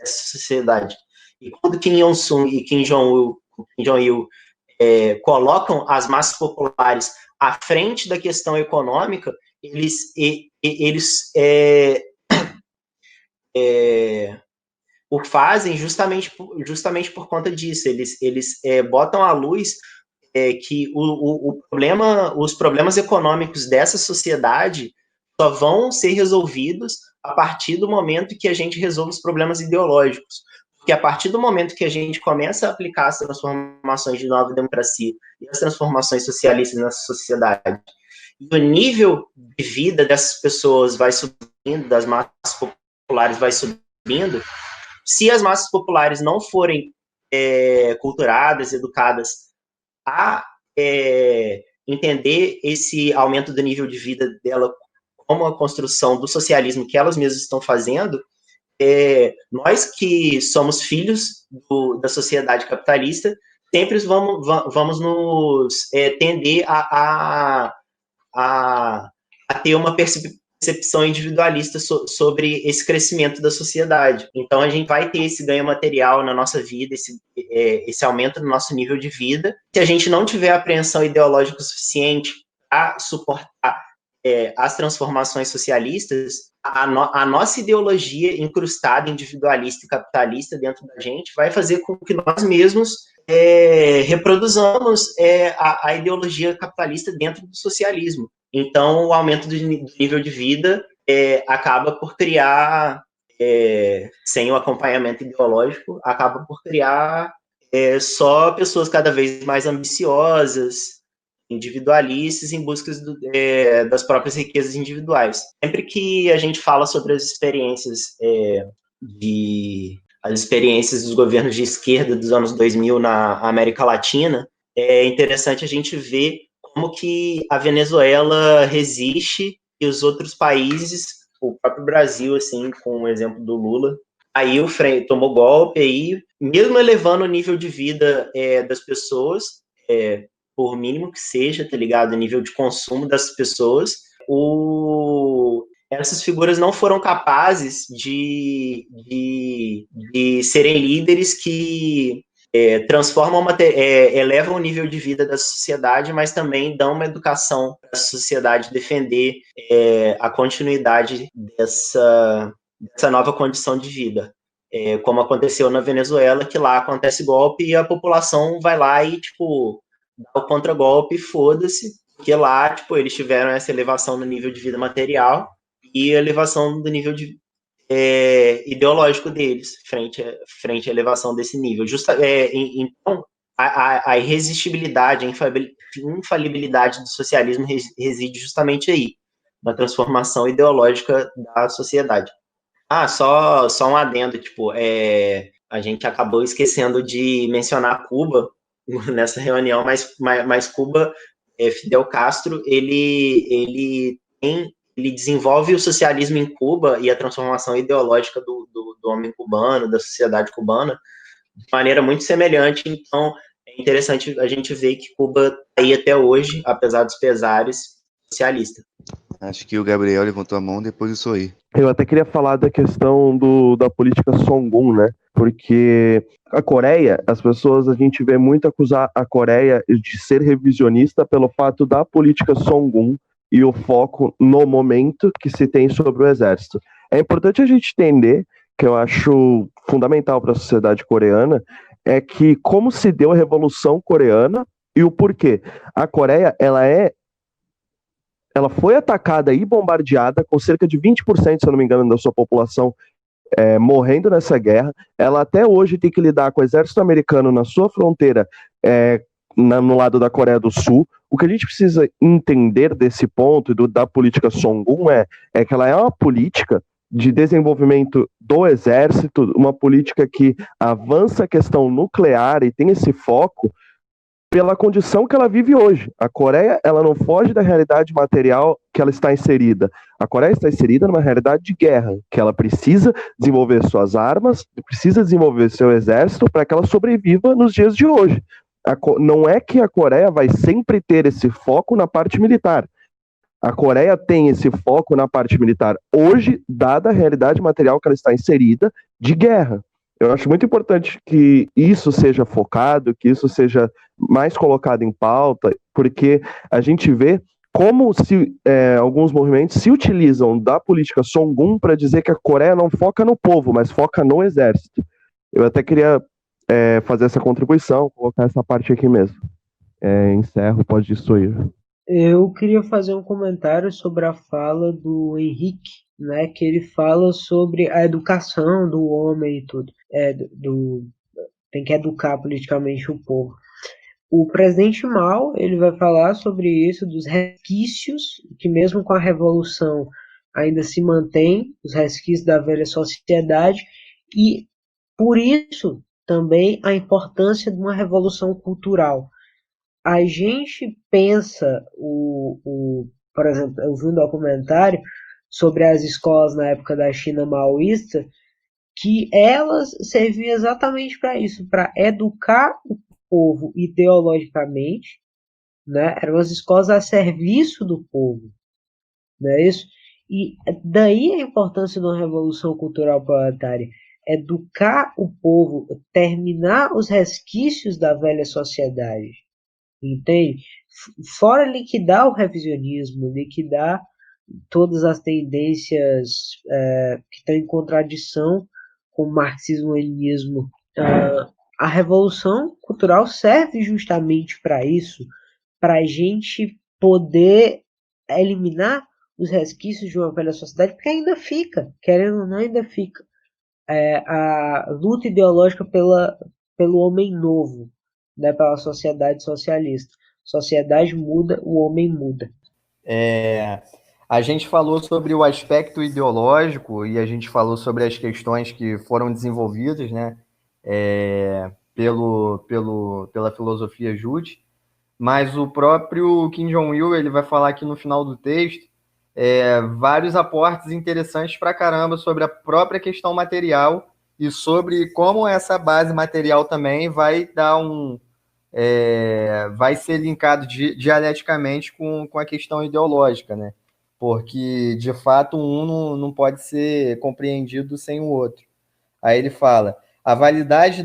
sociedade. E quando Kim Il-sung e Kim Jong-il colocam as massas populares à frente da questão econômica, eles o fazem justamente por conta disso. Eles botam à luz que os problemas econômicos dessa sociedade só vão ser resolvidos a partir do momento que a gente resolve os problemas ideológicos. Porque a partir do momento que a gente começa a aplicar as transformações de nova democracia e as transformações socialistas nessa sociedade, e o nível de vida dessas pessoas vai subindo, das massas populares vai subindo, se as massas populares não forem culturadas, educadas a entender esse aumento do nível de vida dela como a construção do socialismo que elas mesmas estão fazendo, nós que somos filhos da sociedade capitalista, sempre vamos nos tender a ter uma percepção concepção individualista sobre esse crescimento da sociedade. Então, a gente vai ter esse ganho material na nossa vida, esse aumento no nosso nível de vida. Se a gente não tiver apreensão ideológica suficiente para suportar as transformações socialistas, a nossa ideologia incrustada, individualista e capitalista dentro da gente vai fazer com que nós mesmos reproduzamos a ideologia capitalista dentro do socialismo. Então, o aumento do nível de vida acaba por criar, sem o acompanhamento ideológico, acaba por criar só pessoas cada vez mais ambiciosas, individualistas, em busca das próprias riquezas individuais. Sempre que a gente fala sobre as experiências dos governos de esquerda dos anos 2000 na América Latina, é interessante a gente ver como que a Venezuela resiste e os outros países, o próprio Brasil, assim, com o exemplo do Lula, aí tomou golpe, aí, mesmo elevando o nível de vida das pessoas, por mínimo que seja, tá ligado? O nível de consumo das pessoas, essas figuras não foram capazes de serem líderes que transformam, elevam o nível de vida da sociedade, mas também dão uma educação para a sociedade defender a continuidade dessa nova condição de vida. Como aconteceu na Venezuela, que lá acontece golpe e a população vai lá e, tipo, dá o contragolpe e foda-se, porque lá, tipo, eles tiveram essa elevação no nível de vida material e a elevação do nível de ideológico deles, frente à elevação desse nível. Então, a irresistibilidade, a infalibilidade do socialismo reside justamente aí, na transformação ideológica da sociedade. Só um adendo, tipo, a gente acabou esquecendo de mencionar Cuba nessa reunião, mas Cuba, Fidel Castro, ele desenvolve o socialismo em Cuba e a transformação ideológica do homem cubano, da sociedade cubana, de maneira muito semelhante. Então, é interessante a gente ver que Cuba está aí até hoje, apesar dos pesares, socialista. Acho que o Gabriel levantou a mão, depois eu sou aí. Eu até queria falar da questão da política Songun, né? Porque a Coreia, a gente vê muito acusar a Coreia de ser revisionista pelo fato da política Songun e o foco no momento que se tem sobre o exército. É importante a gente entender, que eu acho fundamental para a sociedade coreana, é que como se deu a Revolução Coreana e o porquê. A Coreia, ela foi atacada e bombardeada com cerca de 20%, se eu não me engano, da sua população morrendo nessa guerra. Ela até hoje tem que lidar com o exército americano na sua fronteira, no lado da Coreia do Sul. O que a gente precisa entender desse ponto da política Songun é que ela é uma política de desenvolvimento do exército, uma política que avança a questão nuclear e tem esse foco pela condição que ela vive hoje. A Coreia, ela não foge da realidade material que ela está inserida. A Coreia está inserida numa realidade de guerra, que ela precisa desenvolver suas armas, precisa desenvolver seu exército para que ela sobreviva nos dias de hoje. Não é que a Coreia vai sempre ter esse foco na parte militar. A Coreia tem esse foco na parte militar hoje, dada a realidade material que ela está inserida de guerra. Eu acho muito importante que isso seja focado, que isso seja mais colocado em pauta, porque a gente vê como alguns movimentos se utilizam da política Songun para dizer que a Coreia não foca no povo, mas foca no exército. Eu até queria fazer essa contribuição, colocar essa parte aqui mesmo. Encerro, pode destruir. Eu queria fazer um comentário sobre a fala do Henrique, né, que ele fala sobre a educação do homem e tudo. Tem que educar politicamente o povo. O presidente Mao, ele vai falar sobre isso, dos resquícios, que mesmo com a revolução ainda se mantém, os resquícios da velha sociedade, e por isso também a importância de uma revolução cultural. A gente pensa, por exemplo, eu vi um documentário sobre as escolas na época da China maoísta, que elas serviam exatamente para isso, para educar o povo ideologicamente, né? Eram as escolas a serviço do povo, não é isso? E daí a importância de uma revolução cultural proletária. Educar o povo, terminar os resquícios da velha sociedade, entende? Fora liquidar o revisionismo, liquidar todas as tendências que estão em contradição com o marxismo-leninismo. A revolução cultural serve justamente para isso, para a gente poder eliminar os resquícios de uma velha sociedade, porque ainda fica, querendo ou não, ainda fica. A luta ideológica pelo homem novo, né, pela sociedade socialista. Sociedade muda, o homem muda. A gente falou sobre o aspecto ideológico e a gente falou sobre as questões que foram desenvolvidas, né, pela filosofia Juche, mas o próprio Kim Jong-il ele vai falar aqui no final do texto vários aportes interessantes para caramba sobre a própria questão material e sobre como essa base material também vai dar vai ser linkado dialeticamente com a questão ideológica, né? Porque, de fato, um não pode ser compreendido sem o outro. Aí ele fala, a validade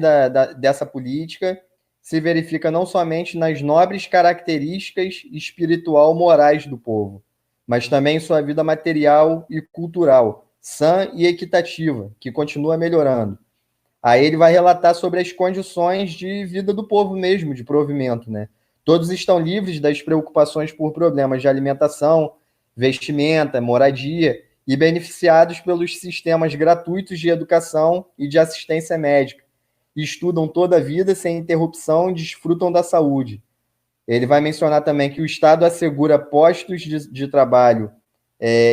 dessa política se verifica não somente nas nobres características espiritual-morais do povo, mas também em sua vida material e cultural, sã e equitativa, que continua melhorando. Aí ele vai relatar sobre as condições de vida do povo mesmo, de provimento, né? Todos estão livres das preocupações por problemas de alimentação, vestimenta, moradia e beneficiados pelos sistemas gratuitos de educação e de assistência médica. Estudam toda a vida sem interrupção e desfrutam da saúde. Ele vai mencionar também que o Estado assegura postos de trabalho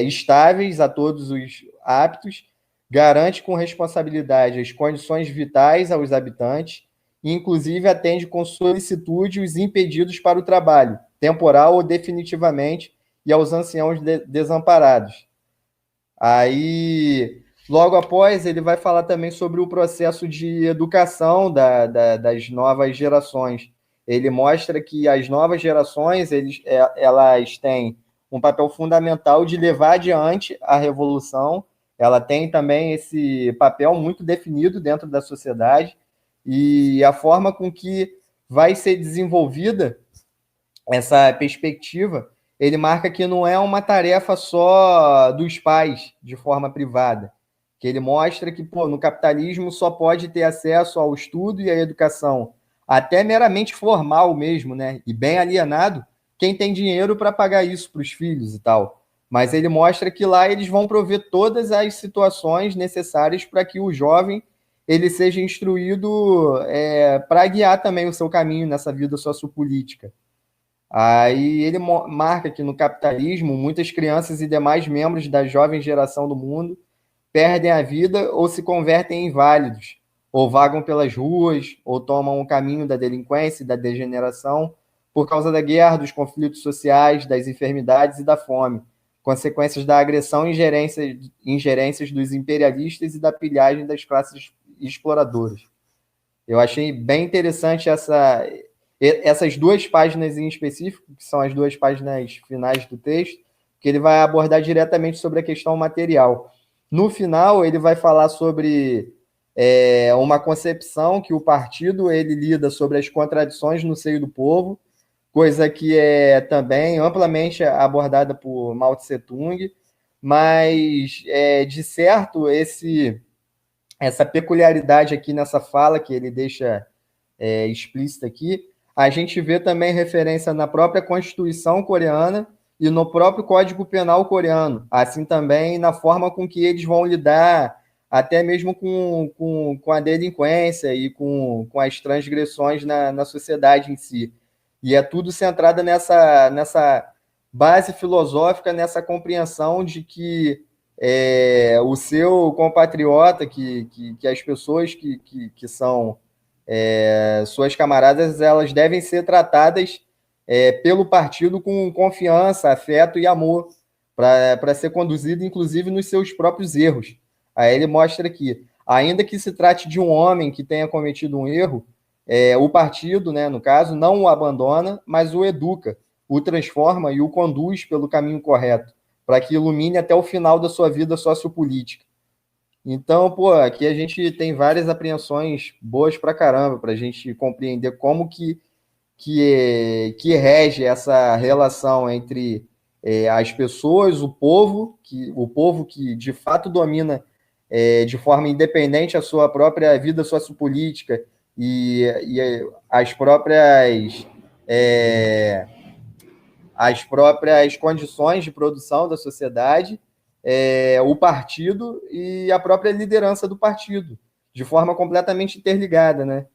estáveis a todos os aptos, garante com responsabilidade as condições vitais aos habitantes e, inclusive, atende com solicitude os impedidos para o trabalho, temporal ou definitivamente, e aos anciãos desamparados. Aí, logo após, ele vai falar também sobre o processo de educação das novas gerações. Ele mostra que as novas gerações elas têm um papel fundamental de levar adiante a revolução. Ela tem também esse papel muito definido dentro da sociedade e a forma com que vai ser desenvolvida essa perspectiva, ele marca que não é uma tarefa só dos pais de forma privada, que ele mostra que no capitalismo só pode ter acesso ao estudo e à educação, até meramente formal mesmo, né? E bem alienado, quem tem dinheiro para pagar isso para os filhos e tal. Mas ele mostra que lá eles vão prover todas as situações necessárias para que o jovem ele seja instruído para guiar também o seu caminho nessa vida sociopolítica. Aí ele marca que no capitalismo, muitas crianças e demais membros da jovem geração do mundo perdem a vida ou se convertem em inválidos, ou vagam pelas ruas, ou tomam o caminho da delinquência e da degeneração por causa da guerra, dos conflitos sociais, das enfermidades e da fome, consequências da agressão e ingerências dos imperialistas e da pilhagem das classes exploradoras. Eu achei bem interessante essas duas páginas em específico, que são as duas páginas finais do texto, que ele vai abordar diretamente sobre a questão material. No final, ele vai falar sobre uma concepção que o partido ele lida sobre as contradições no seio do povo, coisa que é também amplamente abordada por Mao Tse-tung, mas, de certo, essa peculiaridade aqui nessa fala que ele deixa explícita aqui, a gente vê também referência na própria Constituição coreana e no próprio Código Penal coreano, assim também na forma com que eles vão lidar até mesmo com a delinquência e com as transgressões na sociedade em si. E é tudo centrado nessa base filosófica, nessa compreensão de que o seu compatriota, que as pessoas que são suas camaradas, elas devem ser tratadas pelo partido com confiança, afeto e amor, para ser conduzido, inclusive, nos seus próprios erros. Aí ele mostra que, ainda que se trate de um homem que tenha cometido um erro, o partido, né, no caso, não o abandona, mas o educa, o transforma e o conduz pelo caminho correto, para que ilumine até o final da sua vida sociopolítica. Então, pô, aqui a gente tem várias apreensões boas pra caramba, para a gente compreender como que rege essa relação entre as pessoas, o povo que de fato domina de forma independente a sua própria vida sociopolítica e as próprias condições de produção da sociedade, o partido e a própria liderança do partido, de forma completamente interligada, né?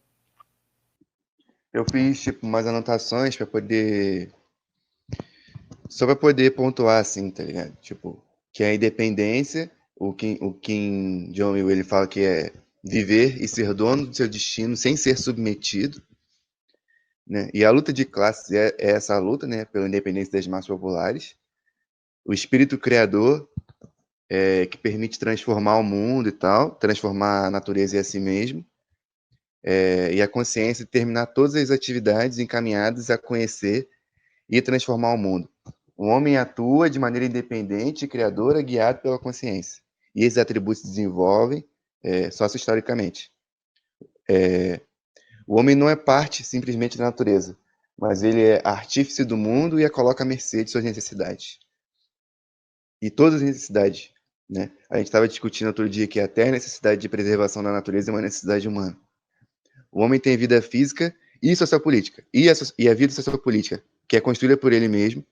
Eu fiz tipo umas anotações para poder só para poder pontuar assim, tá ligado? Tipo, que a independência, o Kim Jong-il, ele fala que é viver e ser dono do seu destino sem ser submetido, né? E a luta de classes é essa luta, né, pela independência das massas populares. O espírito criador que permite transformar o mundo e tal, transformar a natureza e a si mesmo. E a consciência de terminar todas as atividades encaminhadas a conhecer e transformar o mundo. O homem atua de maneira independente e criadora, guiado pela consciência. E esses atributos se desenvolvem socio-historicamente. O homem não é parte simplesmente da natureza, mas ele é artífice do mundo e a coloca à mercê de suas necessidades. E todas as necessidades, né? A gente estava discutindo outro dia que até a necessidade de preservação da natureza é uma necessidade humana. O homem tem vida física e sociopolítica. E a vida sociopolítica, que é construída por ele mesmo,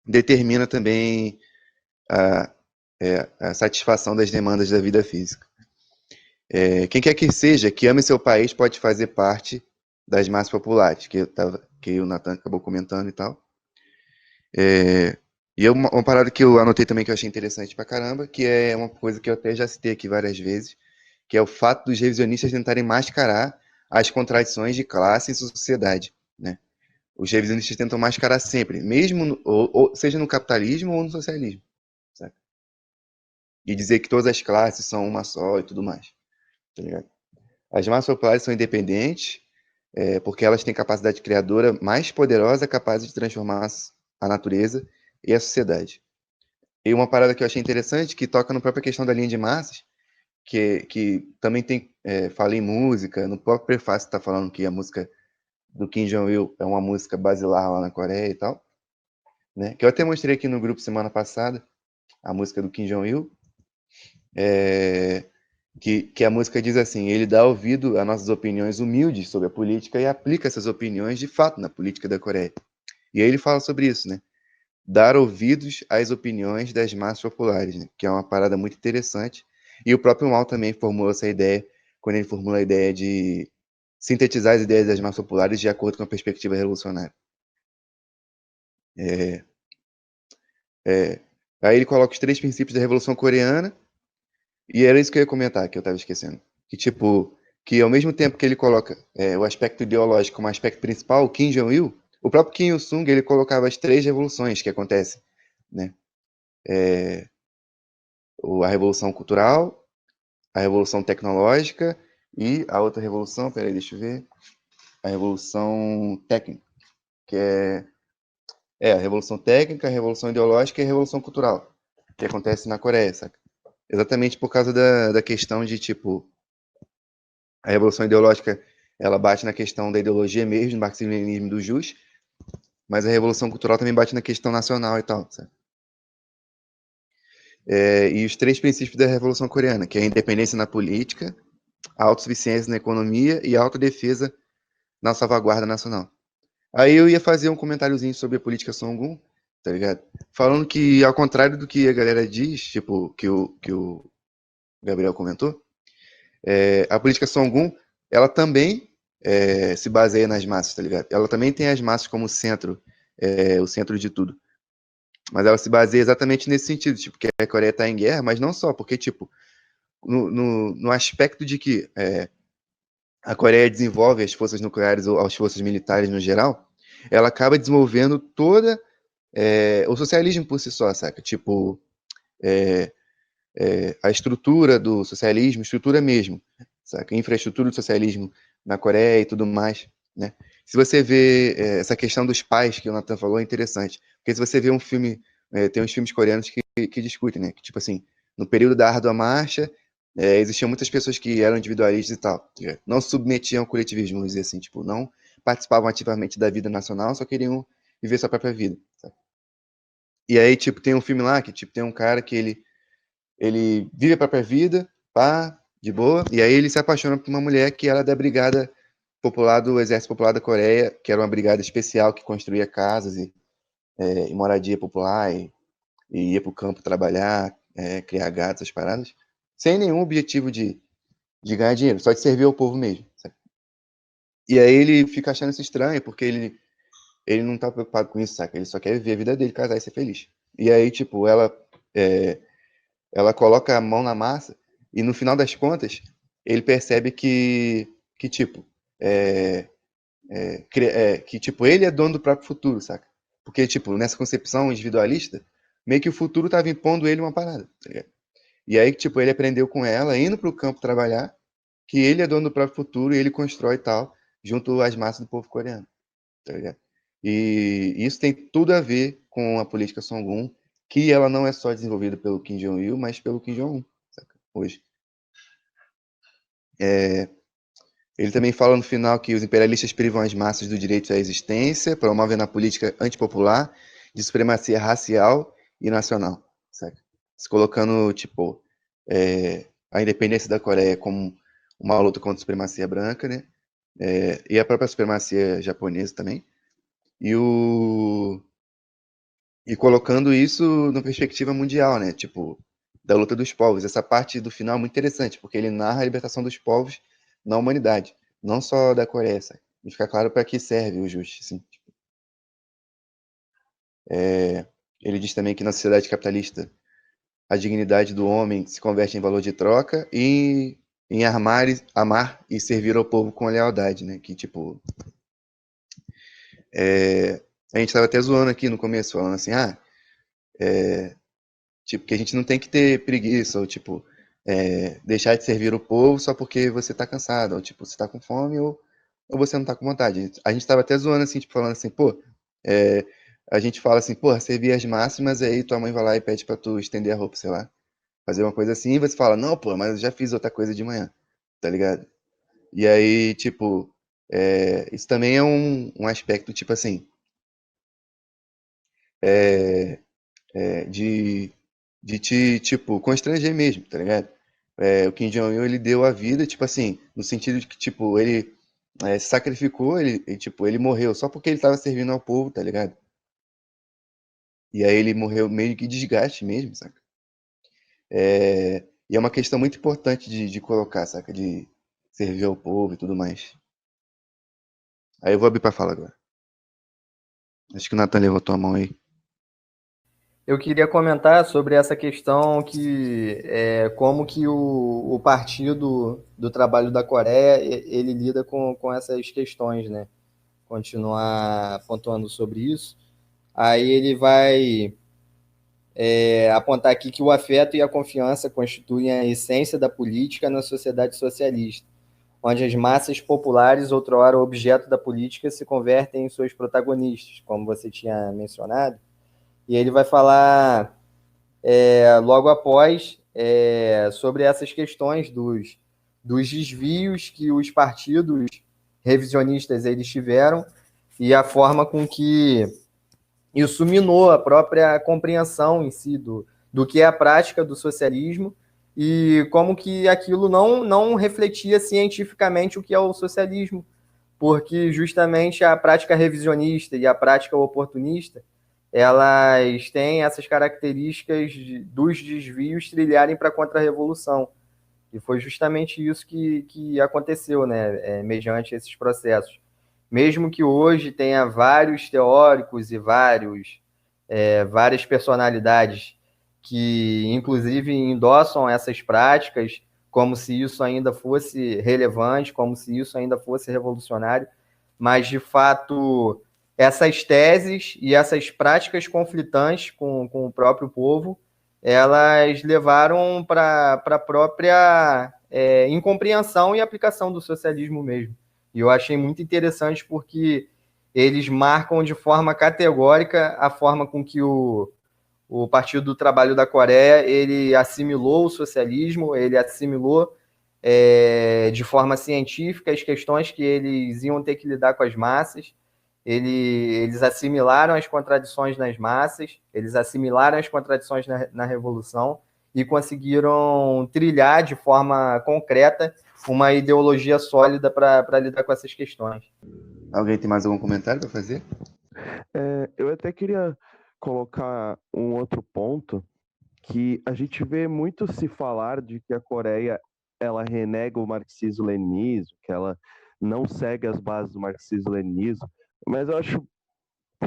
determina também a satisfação das demandas da vida física. Quem quer que seja, que ame seu país, pode fazer parte das massas populares, que o Nathan acabou comentando e tal. E uma parada que eu anotei também que eu achei interessante pra caramba, que é uma coisa que eu até já citei aqui várias vezes, que é o fato dos revisionistas tentarem mascarar as contradições de classe em sociedade, né? Os revisionistas tentam mascarar sempre, mesmo seja no capitalismo ou no socialismo, sabe? E dizer que todas as classes são uma só e tudo mais, tá ligado? As massas populares são independentes porque elas têm capacidade criadora mais poderosa, capaz de transformar a natureza e a sociedade. E uma parada que eu achei interessante, que toca na própria questão da linha de massas, que também tem fala em música, no próprio prefácio está falando que a música do Kim Jong-il é uma música basilar lá na Coreia e tal, né? Que eu até mostrei aqui no grupo semana passada, a música do Kim Jong-il, que a música diz assim: ele dá ouvido a nossas opiniões humildes sobre a política e aplica essas opiniões de fato na política da Coreia. E aí ele fala sobre isso, né? Dar ouvidos às opiniões das massas populares, né? Que é uma parada muito interessante. E o próprio Mao também formulou essa ideia, quando ele formula a ideia de sintetizar as ideias das massas populares de acordo com a perspectiva revolucionária. Aí ele coloca os 3 princípios da Revolução Coreana, e era isso que eu ia comentar, que eu estava esquecendo. Que ao mesmo tempo que ele coloca o aspecto ideológico como aspecto principal, o Kim Jong-il, o próprio Kim Il-sung, ele colocava as 3 revoluções que acontecem, né? A Revolução Cultural, a Revolução Tecnológica e a outra revolução, peraí, deixa eu ver, a Revolução Técnica, que a Revolução Técnica, a Revolução Ideológica e a Revolução Cultural, que acontece na Coreia, saca? Exatamente por causa da questão de, tipo, a Revolução Ideológica, ela bate na questão da ideologia mesmo, do marxismo-leninismo do Jus, mas a Revolução Cultural também bate na questão nacional e tal, sabe? E os 3 princípios da Revolução Coreana, que é a independência na política, a autossuficiência na economia e a autodefesa na salvaguarda nacional. Aí eu ia fazer um comentáriozinho sobre a política Songun, tá ligado? Falando que, ao contrário do que a galera diz, tipo, que o Gabriel comentou, a política Songun, ela também se baseia nas massas, tá ligado? Ela também tem as massas como centro, o centro de tudo. Mas ela se baseia exatamente nesse sentido, tipo, que a Coreia está em guerra, mas não só, porque, tipo, no aspecto de que a Coreia desenvolve as forças nucleares ou as forças militares no geral, ela acaba desenvolvendo toda o socialismo por si só, saca? Tipo, a estrutura do socialismo, estrutura mesmo, saca? A infraestrutura do socialismo na Coreia e tudo mais, né? se você vê essa questão dos pais que o Nathan falou, é interessante. Porque se você vê um filme, tem uns filmes coreanos que discutem, né? Que, tipo assim, no período da Árdua Marcha, existiam muitas pessoas que eram individualistas e tal. Não se submetiam ao coletivismo, vamos dizer assim. Tipo, não participavam ativamente da vida nacional, só queriam viver sua própria vida. Sabe? E aí, tipo, tem um filme lá que, tipo, tem um cara que ele vive a própria vida, pá, de boa, e aí ele se apaixona por uma mulher que era da brigada popular do Exército Popular da Coreia, que era uma brigada especial que construía casas e moradia popular, e ia pro campo trabalhar, criar gado, essas paradas, sem nenhum objetivo de ganhar dinheiro, só de servir ao povo mesmo. Sabe? E aí ele fica achando isso estranho, porque ele não tá preocupado com isso, saca? Ele só quer viver a vida dele, casar e ser feliz. E aí, tipo, ela coloca a mão na massa e no final das contas ele percebe que tipo, que tipo, ele é dono do próprio futuro, saca? Porque, tipo, nessa concepção individualista, meio que o futuro tava impondo ele uma parada, tá ligado? E aí, tipo, ele aprendeu com ela, indo pro campo trabalhar, que ele é dono do próprio futuro e ele constrói tal, junto às massas do povo coreano, tá ligado? E isso tem tudo a ver com a política Songun, que ela não é só desenvolvida pelo Kim Jong-il, mas pelo Kim Jong-un, saca? Hoje. Ele também fala no final que os imperialistas privam as massas do direito à existência, promovendo a política antipopular de supremacia racial e nacional, saca? Se colocando, tipo, a independência da Coreia como uma luta contra a supremacia branca, né? E a própria supremacia japonesa também. E colocando isso na perspectiva mundial, né? Tipo, da luta dos povos. Essa parte do final é muito interessante, porque ele narra a libertação dos povos na humanidade, não só da Coreia, sabe? E fica claro para que serve o Just, assim. Tipo, ele diz também que na sociedade capitalista a dignidade do homem se converte em valor de troca e em amar e servir ao povo com lealdade, né? Que, tipo, a gente estava até zoando aqui no começo, falando assim, tipo, que a gente não tem que ter preguiça, ou tipo, deixar de servir o povo só porque você tá cansado, ou tipo, você tá com fome, ou você não tá com vontade. A gente tava até zoando assim, tipo, falando assim, pô, a gente fala assim, pô, servir as massas, mas aí tua mãe vai lá e pede pra tu estender a roupa, sei lá, fazer uma coisa assim, e você fala, não, pô, mas eu já fiz outra coisa de manhã, tá ligado? E aí, tipo, isso também é um aspecto, tipo assim, de te, tipo, constranger mesmo, tá ligado? O Kim Jong-un, ele deu a vida, tipo assim, no sentido de que, tipo, ele se sacrificou, tipo, ele morreu só porque ele tava servindo ao povo, tá ligado? E aí ele morreu meio que desgaste mesmo, saca? E é uma questão muito importante de colocar, saca? De servir ao povo e tudo mais. Aí eu vou abrir pra falar agora. Acho que o Nathan levantou a mão aí. Eu queria comentar sobre essa questão que como que o Partido do Trabalho da Coreia ele lida com essas questões, né? Continuar pontuando sobre isso. Aí ele vai apontar aqui que o afeto e a confiança constituem a essência da política na sociedade socialista, onde as massas populares, outrora objeto da política, se convertem em seus protagonistas, como você tinha mencionado. E ele vai falar logo após sobre essas questões dos desvios que os partidos revisionistas eles tiveram e a forma com que isso minou a própria compreensão em si do que é a prática do socialismo e como que aquilo não refletia cientificamente o que é o socialismo, porque justamente a prática revisionista e a prática oportunista elas têm essas características dos desvios trilharem para a contra-revolução. E foi justamente isso que aconteceu, né, mediante esses processos. Mesmo que hoje tenha vários teóricos e várias personalidades que, inclusive, endossam essas práticas como se isso ainda fosse relevante, como se isso ainda fosse revolucionário, mas, de fato, essas teses e essas práticas conflitantes com o próprio povo, elas levaram para a própria incompreensão e aplicação do socialismo mesmo. E eu achei muito interessante porque eles marcam de forma categórica a forma com que o Partido do Trabalho da Coreia ele assimilou o socialismo, ele assimilou de forma científica as questões que eles iam ter que lidar com as massas. Eles assimilaram as contradições nas massas, eles assimilaram as contradições na Revolução e conseguiram trilhar de forma concreta uma ideologia sólida para lidar com essas questões. Alguém tem mais algum comentário para fazer? Eu até queria colocar um outro ponto, que a gente vê muito se falar de que a Coreia ela renega o marxismo-leninismo, que ela não segue as bases do marxismo-leninismo, mas eu acho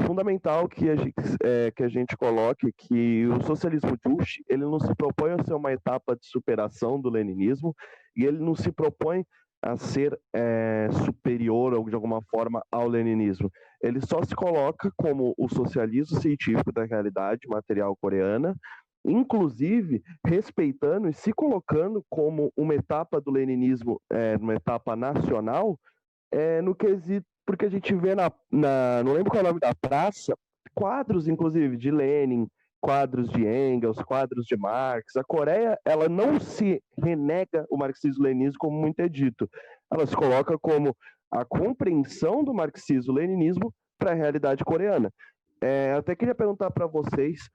fundamental que a gente coloque que o socialismo Juche, ele não se propõe a ser uma etapa de superação do leninismo e ele não se propõe a ser superior ou de alguma forma ao leninismo. Ele só se coloca como o socialismo científico da realidade material coreana, inclusive respeitando e se colocando como uma etapa do leninismo, uma etapa nacional, no quesito, porque a gente vê não lembro qual é o nome da praça, quadros, inclusive, de Lenin, quadros de Engels, quadros de Marx. A Coreia, ela não se renega o marxismo-leninismo, como muito é dito. Ela se coloca como a compreensão do marxismo-leninismo para a realidade coreana. Eu até queria perguntar para vocês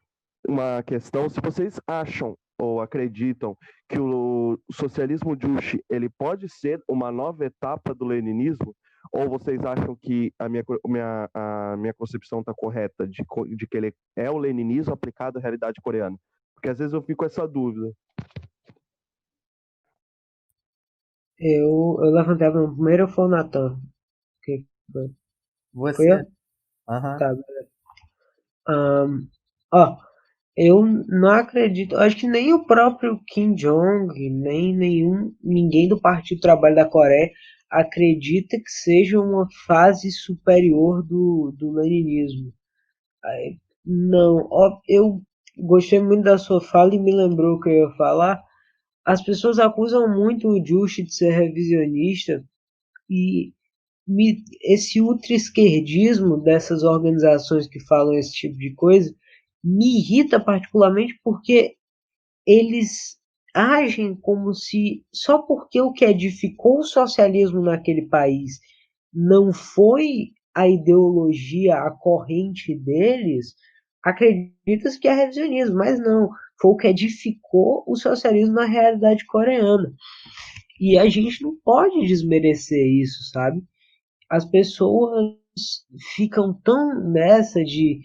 uma questão, se vocês acham ou acreditam que o socialismo Juche ele pode ser uma nova etapa do leninismo, ou vocês acham que a minha concepção está correta de que ele é o leninismo aplicado à realidade coreana? Porque às vezes eu fico com essa dúvida. Eu levantei a mão primeiro, foi o Natan. Que foi? Foi Você? eu? Tá, beleza. Ó, eu não acredito, acho que nem o próprio Kim Jong, nem ninguém do Partido do Trabalho da Coreia acredita que seja uma fase superior do leninismo. Não, ó, eu gostei muito da sua fala e me lembrou o que eu ia falar. As pessoas acusam muito o Juche de ser revisionista e esse ultra-esquerdismo dessas organizações que falam esse tipo de coisa me irrita particularmente porque eles agem como se só porque o que edificou o socialismo naquele país não foi a ideologia, a corrente deles, acredita-se que é revisionismo, mas não, foi o que edificou o socialismo na realidade coreana. E a gente não pode desmerecer isso, sabe? As pessoas ficam tão nessa de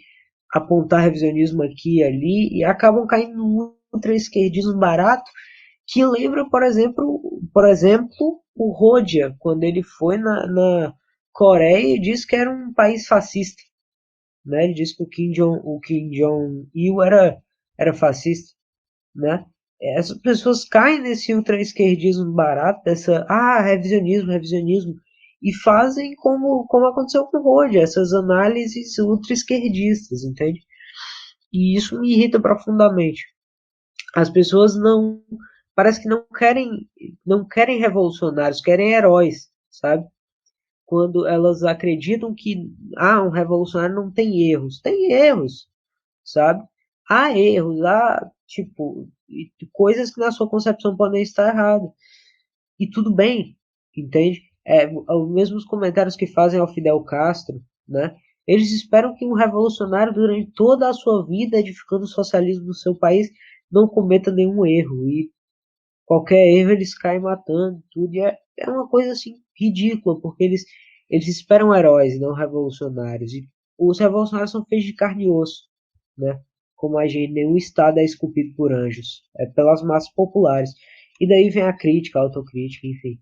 apontar revisionismo aqui e ali e acabam caindo num ultra-esquerdismo barato que lembra, por exemplo, o Rodia, quando ele foi na Coreia e disse que era um país fascista. Né? Ele disse que o Kim Jong-il era fascista. Né? Essas pessoas caem nesse ultra-esquerdismo barato, revisionismo, e fazem como aconteceu com o Rodia, essas análises ultra-esquerdistas, entende? E isso me irrita profundamente. As pessoas parece que não querem revolucionários, querem heróis, sabe? Quando elas acreditam que um revolucionário não tem erros, sabe? Há erros, tipo coisas que na sua concepção podem estar erradas. E tudo bem, entende? Os mesmos comentários que fazem ao Fidel Castro, né? Eles esperam que um revolucionário, durante toda a sua vida, edificando o socialismo no seu país, não cometa nenhum erro. E qualquer erro eles caem matando tudo. E é uma coisa assim ridícula, porque eles esperam heróis e não revolucionários. E os revolucionários são feitos de carne e osso, né? Como a gente, nenhum estado é esculpido por anjos. É pelas massas populares. E daí vem a crítica, a autocrítica, enfim.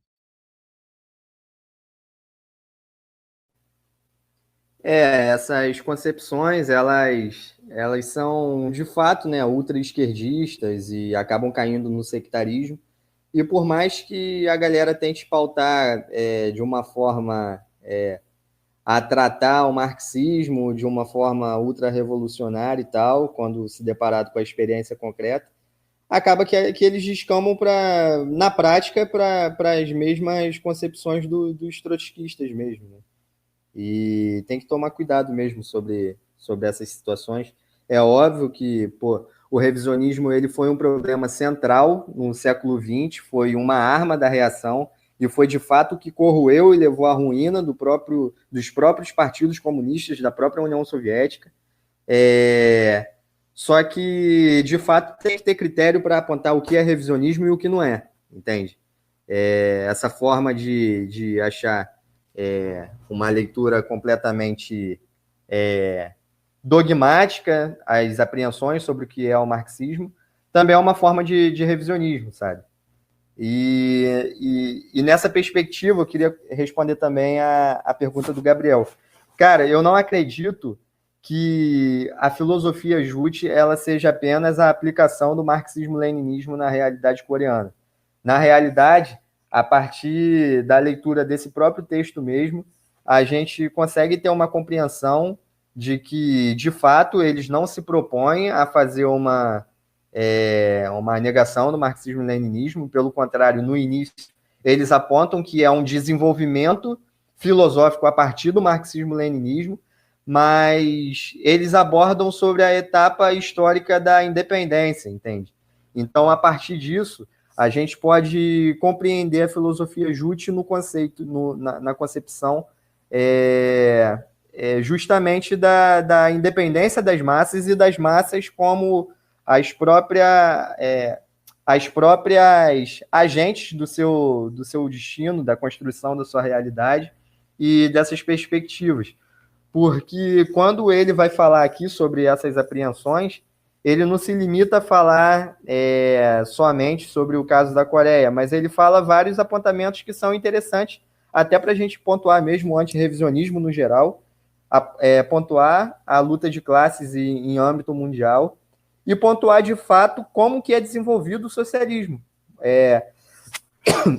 Essas concepções, elas são, de fato, né, ultra-esquerdistas e acabam caindo no sectarismo. E por mais que a galera tente pautar de uma forma a tratar o marxismo de uma forma ultra-revolucionária e tal, quando se deparado com a experiência concreta, acaba que eles descambam na prática para as mesmas concepções dos trotskistas mesmo, né? E tem que tomar cuidado mesmo sobre essas situações. É óbvio que, pô, o revisionismo ele foi um problema central no século XX, foi uma arma da reação e foi de fato o que corroeu e levou à ruína dos próprios partidos comunistas, da própria União Soviética. Só que, de fato, tem que ter critério para apontar o que é revisionismo e o que não é, entende? Essa forma de achar uma leitura completamente dogmática, as apreensões sobre o que é o marxismo, também é uma forma de revisionismo, sabe? E nessa perspectiva, eu queria responder também a pergunta do Gabriel. Cara, eu não acredito que a filosofia Juche ela seja apenas a aplicação do marxismo-leninismo na realidade coreana. Na realidade, a partir da leitura desse próprio texto mesmo, a gente consegue ter uma compreensão de que, de fato, eles não se propõem a fazer uma negação do marxismo-leninismo, pelo contrário, no início, eles apontam que é um desenvolvimento filosófico a partir do marxismo-leninismo, mas eles abordam sobre a etapa histórica da independência, entende? Então, a partir disso, a gente pode compreender a filosofia Juche no conceito, na concepção justamente da independência das massas e das massas como as próprias agentes do seu destino, da construção da sua realidade e dessas perspectivas. Porque quando ele vai falar aqui sobre essas apreensões, ele não se limita a falar somente sobre o caso da Coreia, mas ele fala vários apontamentos que são interessantes, até para a gente pontuar mesmo o antirrevisionismo no geral, pontuar a luta de classes em âmbito mundial, e pontuar de fato como que é desenvolvido o socialismo.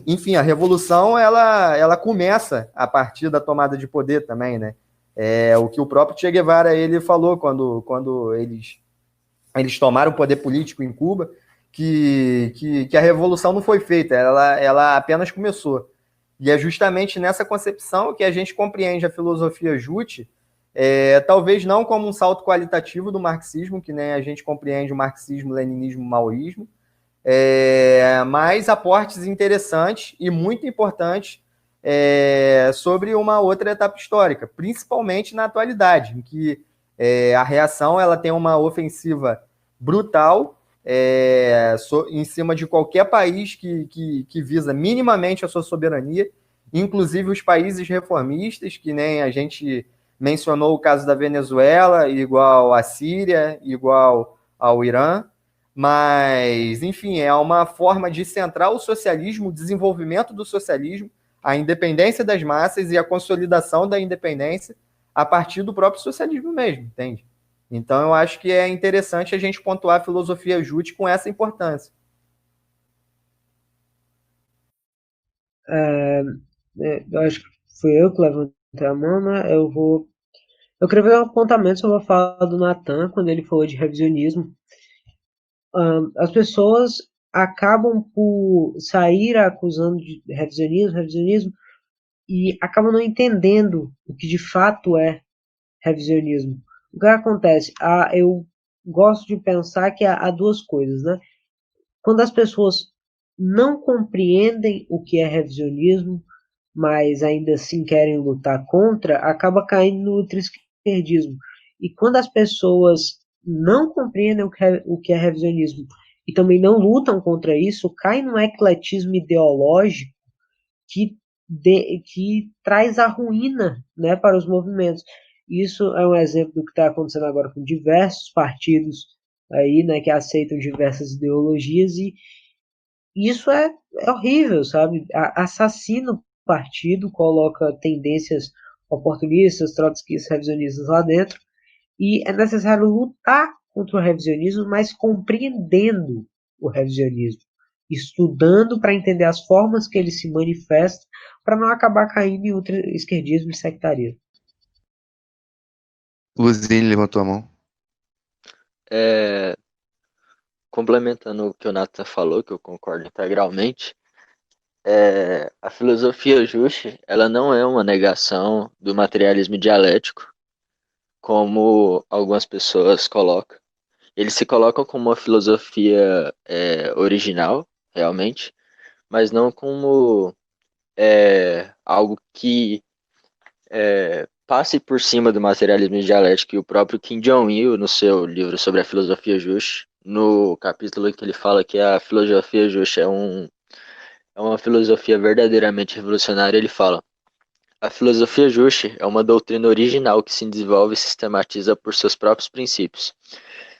Enfim, a revolução ela começa a partir da tomada de poder também, né? O que o próprio Che Guevara ele falou quando eles tomaram o poder político em Cuba, que a revolução não foi feita, ela apenas começou. E é justamente nessa concepção que a gente compreende a filosofia Juche, talvez não como um salto qualitativo do marxismo, que nem a gente compreende o marxismo, leninismo, maoísmo, mas aportes interessantes e muito importantes sobre uma outra etapa histórica, principalmente na atualidade, em que a reação ela tem uma ofensiva brutal em cima de qualquer país que visa minimamente a sua soberania, inclusive os países reformistas, que nem a gente mencionou o caso da Venezuela, igual à Síria, igual ao Irã, mas, enfim, é uma forma de centrar o socialismo, o desenvolvimento do socialismo, a independência das massas e a consolidação da independência a partir do próprio socialismo mesmo, entende? Então, eu acho que é interessante a gente pontuar a filosofia Juche com essa importância. Eu acho que fui eu que levantei a mão, né? Eu queria fazer um apontamento sobre a fala do Natan, quando ele falou de revisionismo. As pessoas acabam por sair acusando de revisionismo, e acabam não entendendo o que de fato é revisionismo. O que acontece? Eu gosto de pensar que há duas coisas, né? Quando as pessoas não compreendem o que é revisionismo, mas ainda assim querem lutar contra, acaba caindo no esquerdismo. E quando as pessoas não compreendem o que é revisionismo e também não lutam contra isso, cai num ecletismo ideológico que traz a ruína, né, para os movimentos. Isso é um exemplo do que está acontecendo agora com diversos partidos aí, né, que aceitam diversas ideologias, e isso é horrível, sabe? Assassina o partido, coloca tendências oportunistas, trotskistas, revisionistas lá dentro, e é necessário lutar contra o revisionismo, mas compreendendo o revisionismo, estudando para entender as formas que ele se manifesta, para não acabar caindo em outro esquerdismo e sectarismo. Luzine levantou a mão. complementando o que o Nathan falou, que eu concordo integralmente, a filosofia Juche, ela não é uma negação do materialismo dialético, como algumas pessoas colocam. Eles se colocam como uma filosofia original, realmente, mas não como algo que passe por cima do materialismo dialético. E o próprio Kim Jong-il, no seu livro sobre a filosofia Juche, no capítulo em que ele fala que a filosofia Juche é uma filosofia verdadeiramente revolucionária, ele fala: a filosofia Juche é uma doutrina original que se desenvolve e sistematiza por seus próprios princípios.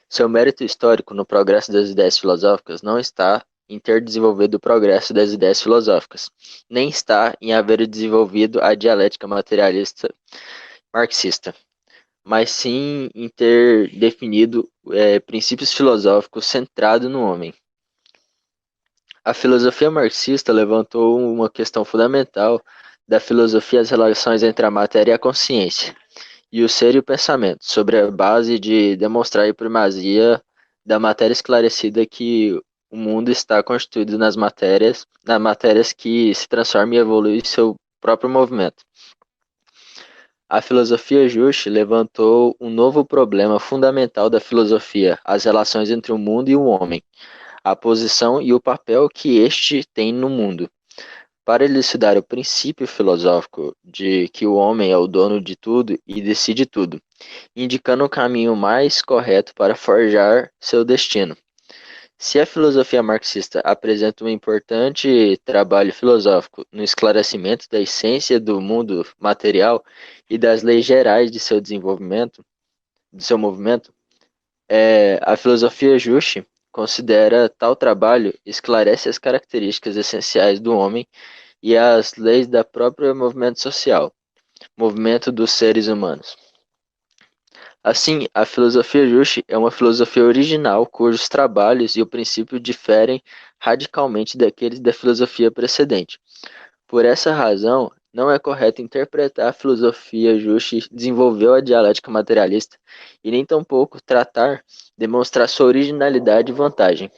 Seu mérito histórico no progresso das ideias filosóficas não está em ter desenvolvido o progresso das ideias filosóficas, nem está em haver desenvolvido a dialética materialista marxista, mas sim em ter definido princípios filosóficos centrados no homem. A filosofia marxista levantou uma questão fundamental da filosofia as relações entre a matéria e a consciência, e o ser e o pensamento, sobre a base de demonstrar a primazia da matéria esclarecida que o mundo está constituído nas matérias que se transformam e evoluem em seu próprio movimento. A filosofia Juche levantou um novo problema fundamental da filosofia, as relações entre o mundo e o homem, a posição e o papel que este tem no mundo. Para elucidar o princípio filosófico de que o homem é o dono de tudo e decide tudo, indicando o caminho mais correto para forjar seu destino. Se a filosofia marxista apresenta um importante trabalho filosófico no esclarecimento da essência do mundo material e das leis gerais de seu desenvolvimento, de seu movimento, a filosofia Juche considera tal trabalho esclarece as características essenciais do homem e as leis da própria movimento social, movimento dos seres humanos. Assim, a filosofia Juche é uma filosofia original cujos trabalhos e o princípio diferem radicalmente daqueles da filosofia precedente. Por essa razão, não é correto interpretar a filosofia Juche desenvolveu a dialética materialista e nem tampouco demonstrar sua originalidade e vantagem.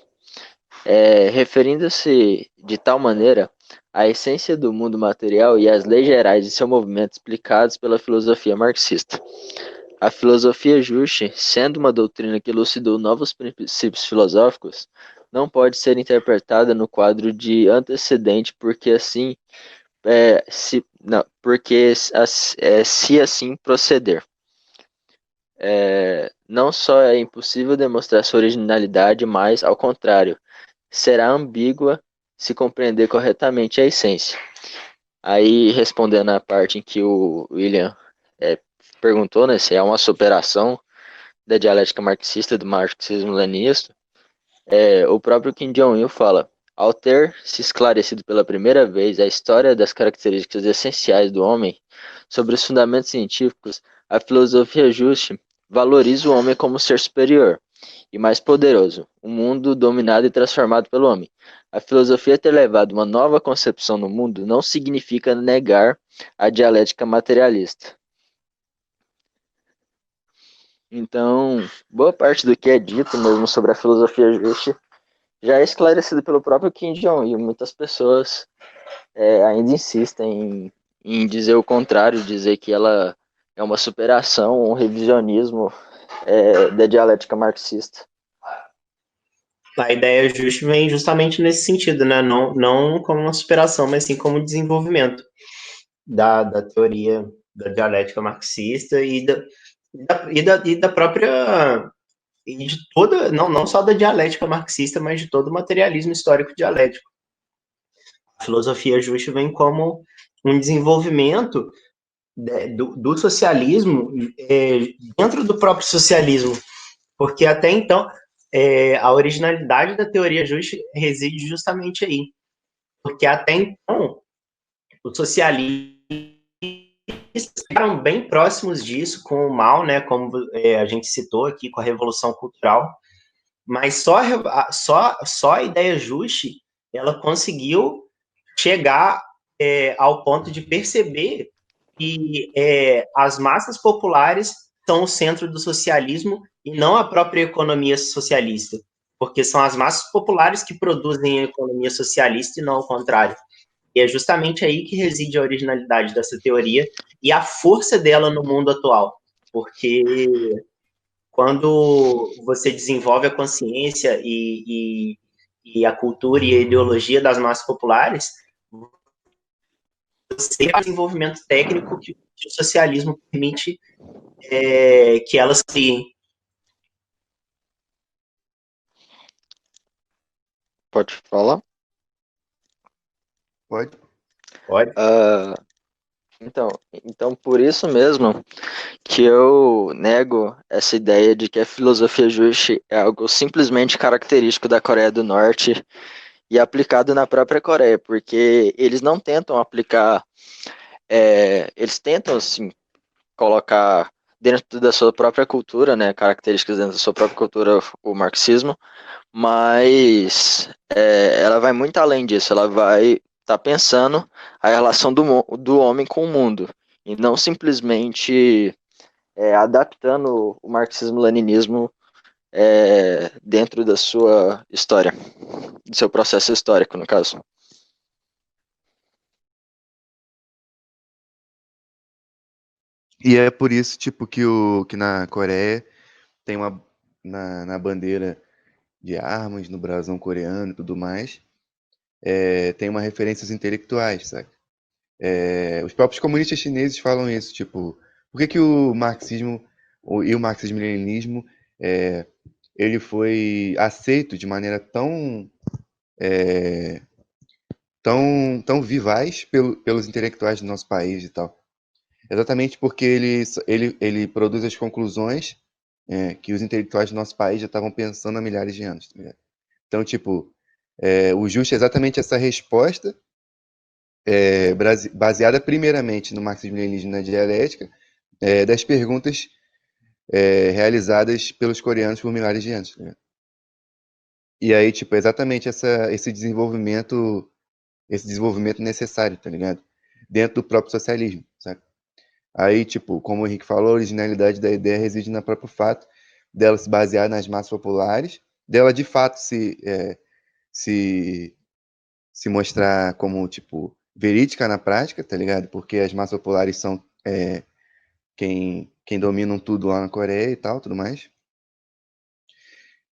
Referindo-se de tal maneira à essência do mundo material e às leis gerais de seu movimento explicados pela filosofia marxista. A filosofia Juche, sendo uma doutrina que elucidou novos princípios filosóficos, não pode ser interpretada no quadro de antecedente, porque assim, se assim proceder. Não só é impossível demonstrar sua originalidade, mas, ao contrário, será ambígua se compreender corretamente a essência. Aí, respondendo à parte em que o William perguntou, né, se é uma superação da dialética marxista, do marxismo-leninista, o próprio Kim Jong-il fala: ao ter se esclarecido pela primeira vez a história das características essenciais do homem, sobre os fundamentos científicos, a filosofia Juche valoriza o homem como ser superior e mais poderoso, um mundo dominado e transformado pelo homem. A filosofia ter levado uma nova concepção no mundo não significa negar a dialética materialista. Então, boa parte do que é dito mesmo sobre a filosofia Juche já é esclarecido pelo próprio Kim Jong-il. Muitas pessoas ainda insistem em dizer o contrário, dizer que ela é uma superação, um revisionismo da dialética marxista. A ideia Juche vem justamente nesse sentido, né? Não como uma superação, mas sim como desenvolvimento da teoria da dialética marxista e da própria, e de toda, não só da dialética marxista, mas de todo o materialismo histórico dialético. A filosofia Juche vem como um desenvolvimento do socialismo dentro do próprio socialismo, porque até então a originalidade da teoria Juche reside justamente aí, porque até então os socialistas eram bem próximos disso com o Mao, né, como a gente citou aqui, com a Revolução Cultural, mas só a ideia Juche, ela conseguiu chegar ao ponto de perceber que as massas populares são o centro do socialismo e não a própria economia socialista. porque são as massas populares que produzem a economia socialista e não ao contrário. E é justamente aí que reside a originalidade dessa teoria e a força dela no mundo atual, porque quando você desenvolve a consciência e a cultura e a ideologia das massas populares, você tem o desenvolvimento técnico que o socialismo permite que elas criem. Pode falar? Pode? Pode? Então, por isso mesmo que eu nego essa ideia de que a filosofia justa é algo simplesmente característico da Coreia do Norte e aplicado na própria Coreia, porque eles não tentam aplicar, eles tentam, assim, colocar dentro da sua própria cultura, né, características dentro da sua própria cultura, o marxismo, mas ela vai muito além disso, ela vai estar pensando a relação do homem com o mundo, e não simplesmente adaptando o marxismo-leninismo dentro da sua história, do seu processo histórico, no caso. E é por isso, tipo, que na Coreia tem na bandeira de armas, no brasão coreano e tudo mais, tem uma referência aos intelectuais, sabe? Os próprios comunistas chineses falam isso, tipo, por que o marxismo e o marxismo-leninismo ele foi aceito de maneira tão vivaz pelos intelectuais do nosso país e tal? Exatamente porque ele produz as conclusões que os intelectuais do nosso país já estavam pensando há milhares de anos, tá ligado? Então, tipo, o justo é exatamente essa resposta, baseada primeiramente no marxismo-leninismo e na dialética, das perguntas realizadas pelos coreanos por milhares de anos, tá ligado? E aí, tipo, é exatamente esse desenvolvimento necessário, tá ligado? Dentro do próprio socialismo, sabe? Aí, tipo, como o Henrique falou, a originalidade da ideia reside no próprio fato dela se basear nas massas populares, dela de fato se mostrar como, tipo, verídica na prática, tá ligado? Porque as massas populares são quem dominam tudo lá na Coreia e tal, tudo mais.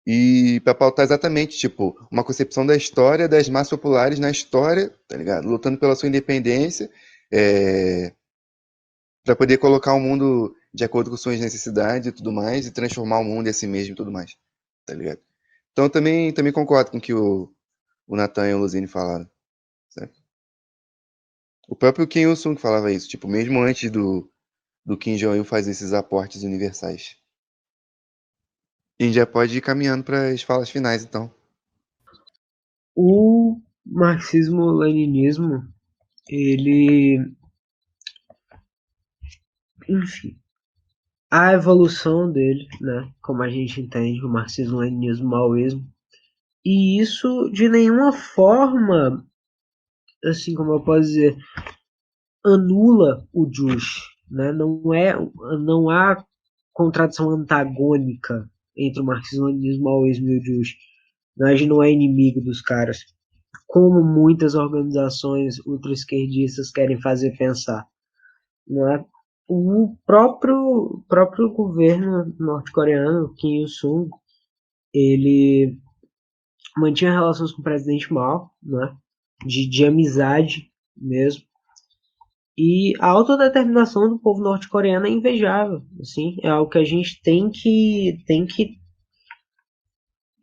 E para pautar exatamente, tipo, uma concepção da história das massas populares na história, tá ligado? Lutando pela sua independência, para poder colocar o mundo de acordo com suas necessidades e tudo mais, e transformar o mundo em si mesmo e tudo mais, tá ligado? Então também concordo com o que o Nathan e o Luzine falaram, certo? O próprio Kim Il-sung falava isso, tipo, mesmo antes do Kim Jong-il fazer esses aportes universais. E a gente já pode ir caminhando para as falas finais, então. O marxismo-leninismo, ele, enfim, a evolução dele, né, como a gente entende, o marxismo-leninismo, o maoísmo, e isso de nenhuma forma, assim como eu posso dizer, anula o Juche, né? Não há contradição antagônica entre o marxismo-leninismo, o maoísmo e o Juche. A gente não é inimigo dos caras, como muitas organizações ultra-esquerdistas querem fazer pensar, não é? O próprio governo norte-coreano, Kim Il-sung, ele mantinha relações com o presidente Mao, né? De amizade mesmo. E a autodeterminação do povo norte-coreano é invejável, assim, é algo que a gente tem que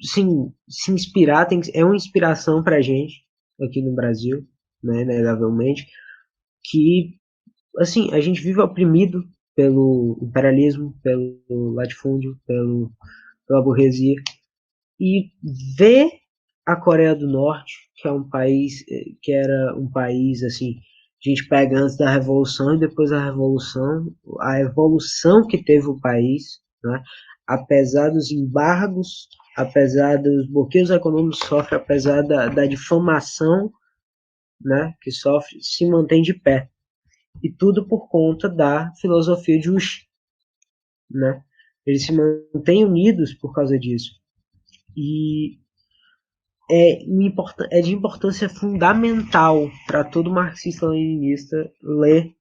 sim, se inspirar, é uma inspiração pra gente aqui no Brasil, né, inegavelmente, que, assim, a gente vive oprimido pelo imperialismo, pelo latifúndio, pela burguesia, e ver a Coreia do Norte, que é um país, que era um país, assim, a gente pega antes da Revolução e depois da Revolução, a evolução que teve o país, né? Apesar dos embargos, apesar dos bloqueios econômicos que sofre, apesar da difamação, né, que sofre, se mantém de pé. E tudo por conta da filosofia de Juche, né? Eles se mantêm unidos por causa disso. E é de importância fundamental para todo marxista-leninista ler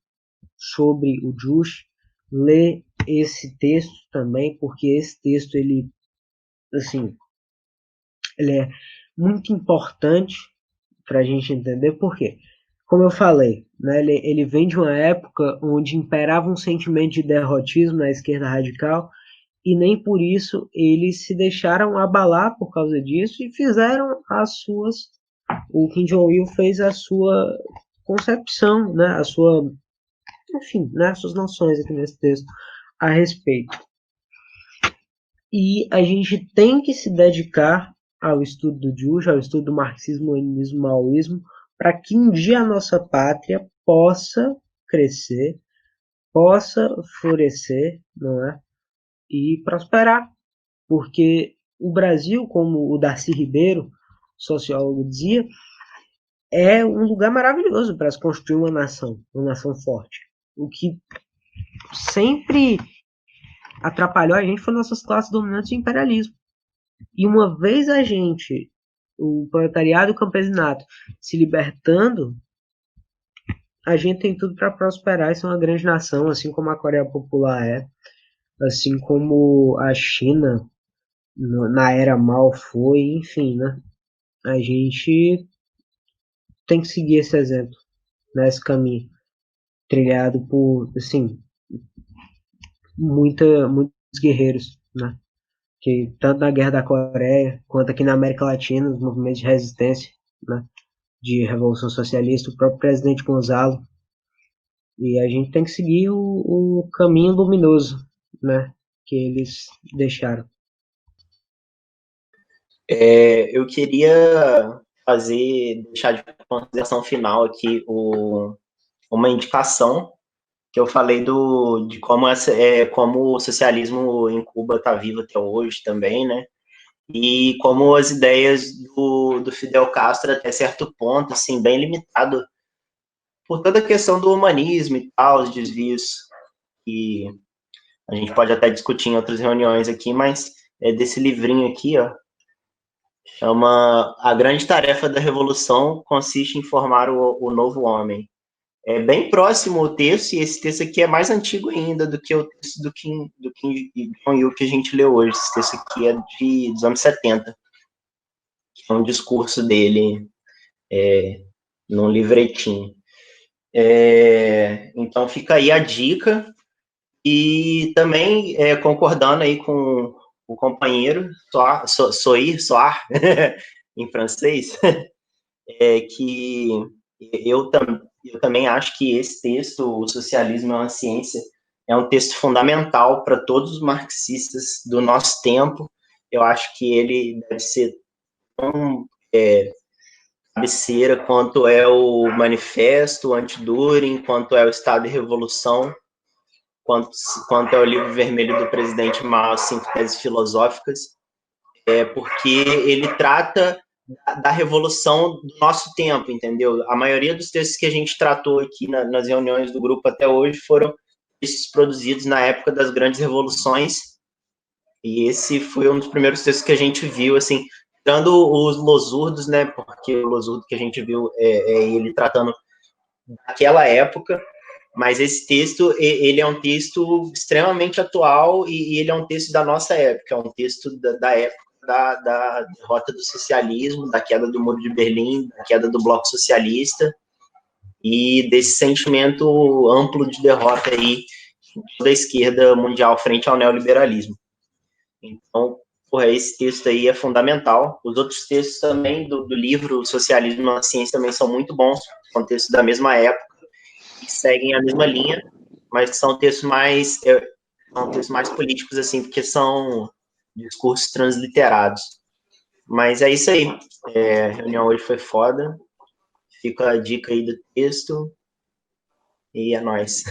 sobre o Juche, ler esse texto também, porque esse texto ele é muito importante para a gente entender por quê. Como eu falei, né, ele vem de uma época onde imperava um sentimento de derrotismo na esquerda radical e nem por isso eles se deixaram abalar por causa disso e fizeram as suas. O Kim Jong-il fez a sua concepção, né, a sua, enfim, né, as suas noções aqui nesse texto a respeito. E a gente tem que se dedicar ao estudo do Juche, ao estudo do marxismo, leninismo, maoísmo, para que um dia a nossa pátria possa crescer, possa florescer, não é? E prosperar. Porque o Brasil, como o Darcy Ribeiro, sociólogo, dizia, é um lugar maravilhoso para se construir uma nação forte. O que sempre atrapalhou a gente foi nossas classes dominantes e o imperialismo. E uma vez a gente, o proletariado e o campesinato, se libertando, a gente tem tudo para prosperar e ser uma grande nação, assim como a Coreia Popular é, assim como a China na era Mao foi, enfim, né? A gente tem que seguir esse exemplo, né? Esse caminho trilhado por, assim, muitos guerreiros, né? Que tanto na Guerra da Coreia quanto aqui na América Latina, os movimentos de resistência, né? De revolução socialista, o próprio presidente Gonzalo. E a gente tem que seguir o caminho luminoso, né? Que eles deixaram. Eu queria deixar de consideração final aqui uma indicação que eu falei de como o socialismo em Cuba está vivo até hoje também, né? E como as ideias do Fidel Castro, até certo ponto, assim, bem limitado por toda a questão do humanismo e tal, os desvios que a gente pode até discutir em outras reuniões aqui, mas desse livrinho aqui, ó, a grande tarefa da revolução consiste em formar o novo homem. É bem próximo o texto, e esse texto aqui é mais antigo ainda do que o texto do Kim Jong-il que a gente leu hoje. Esse texto aqui é dos anos 70, que é um discurso dele num livretinho. Então fica aí a dica, e também concordando aí com o companheiro, Soir, em francês, que eu também acho que esse texto, O Socialismo é uma Ciência, é um texto fundamental para todos os marxistas do nosso tempo. Eu acho que ele deve ser tão cabeceira quanto é o Manifesto, o Anti-Düren, quanto é o Estado e Revolução, quanto é o Livro Vermelho do Presidente Mao, 5 Teses Filosóficas, porque ele trata da revolução do nosso tempo, entendeu? A maioria dos textos que a gente tratou aqui nas reuniões do grupo até hoje foram textos produzidos na época das grandes revoluções, e esse foi um dos primeiros textos que a gente viu, assim, dando os losurdos, né, porque o losurdo que a gente viu é ele tratando daquela época, mas esse texto, ele é um texto extremamente atual, e ele é um texto da nossa época, é um texto da época da derrota do socialismo, da queda do Muro de Berlim, da queda do Bloco Socialista, e desse sentimento amplo de derrota aí da esquerda mundial frente ao neoliberalismo. Então, esse texto aí é fundamental. Os outros textos também do livro Socialismo na Ciência também são muito bons, são textos da mesma época, que seguem a mesma linha, mas que são textos mais políticos, assim, porque são discursos transliterados. Mas é isso aí. A reunião hoje foi foda. Fica a dica aí do texto. E é nóis.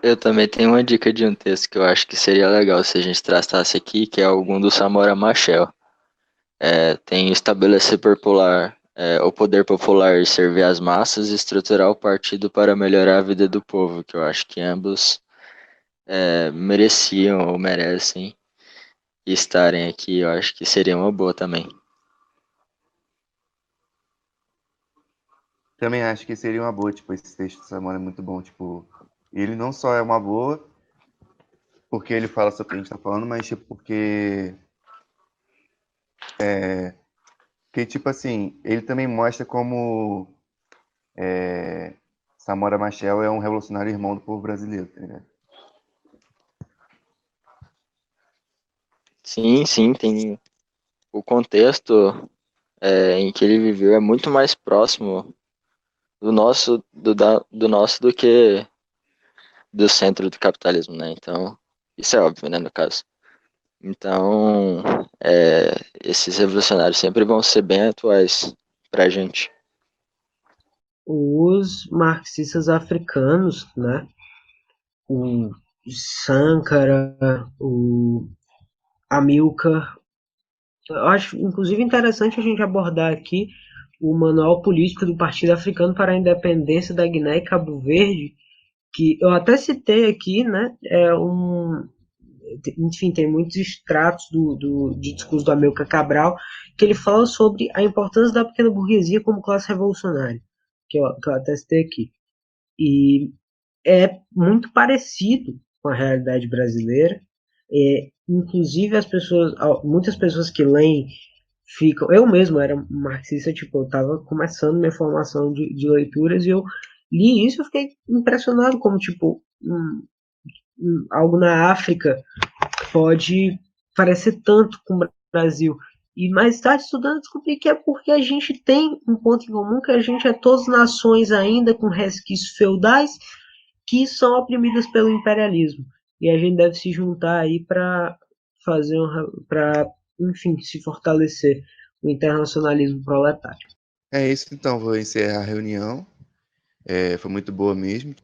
Eu também tenho uma dica de um texto que eu acho que seria legal se a gente tratasse aqui, que é algum do Samora Machel. Tem estabelecer o poder popular, servir as massas e estruturar o partido para melhorar a vida do povo, que eu acho que ambos mereciam ou merecem. estarem aqui, eu acho que seria uma boa também. Também acho que seria uma boa, tipo, esse texto do Samora é muito bom, tipo, ele não só é uma boa, porque ele fala sobre o que a gente tá falando, mas, tipo, tipo assim, ele também mostra como Samora Machel é um revolucionário irmão do povo brasileiro, tá ligado? Sim, sim, tem o contexto em que ele viveu é muito mais próximo do nosso do que do centro do capitalismo, né? Então, isso é óbvio, né, no caso. Então, esses revolucionários sempre vão ser bem atuais pra gente. Os marxistas africanos, né? O Sankara, o Amilcar. Eu acho, inclusive, interessante a gente abordar aqui o Manual Político do Partido Africano para a Independência da Guiné e Cabo Verde, que eu até citei aqui, né? Enfim, tem muitos extratos de discurso do Amilcar Cabral, que ele fala sobre a importância da pequena burguesia como classe revolucionária, que eu até citei aqui. E é muito parecido com a realidade brasileira. Inclusive muitas pessoas que leem ficam. Eu mesmo era marxista, tipo, eu estava começando minha formação de leituras e eu li isso e fiquei impressionado como, tipo, algo na África pode parecer tanto com o Brasil. E mais tarde, estudando, descobri que é porque a gente tem um ponto em comum, que a gente é todas nações ainda com resquícios feudais que são oprimidas pelo imperialismo. E a gente deve se juntar aí para para, enfim, se fortalecer o internacionalismo proletário. É isso, então, vou encerrar a reunião. Foi muito boa mesmo.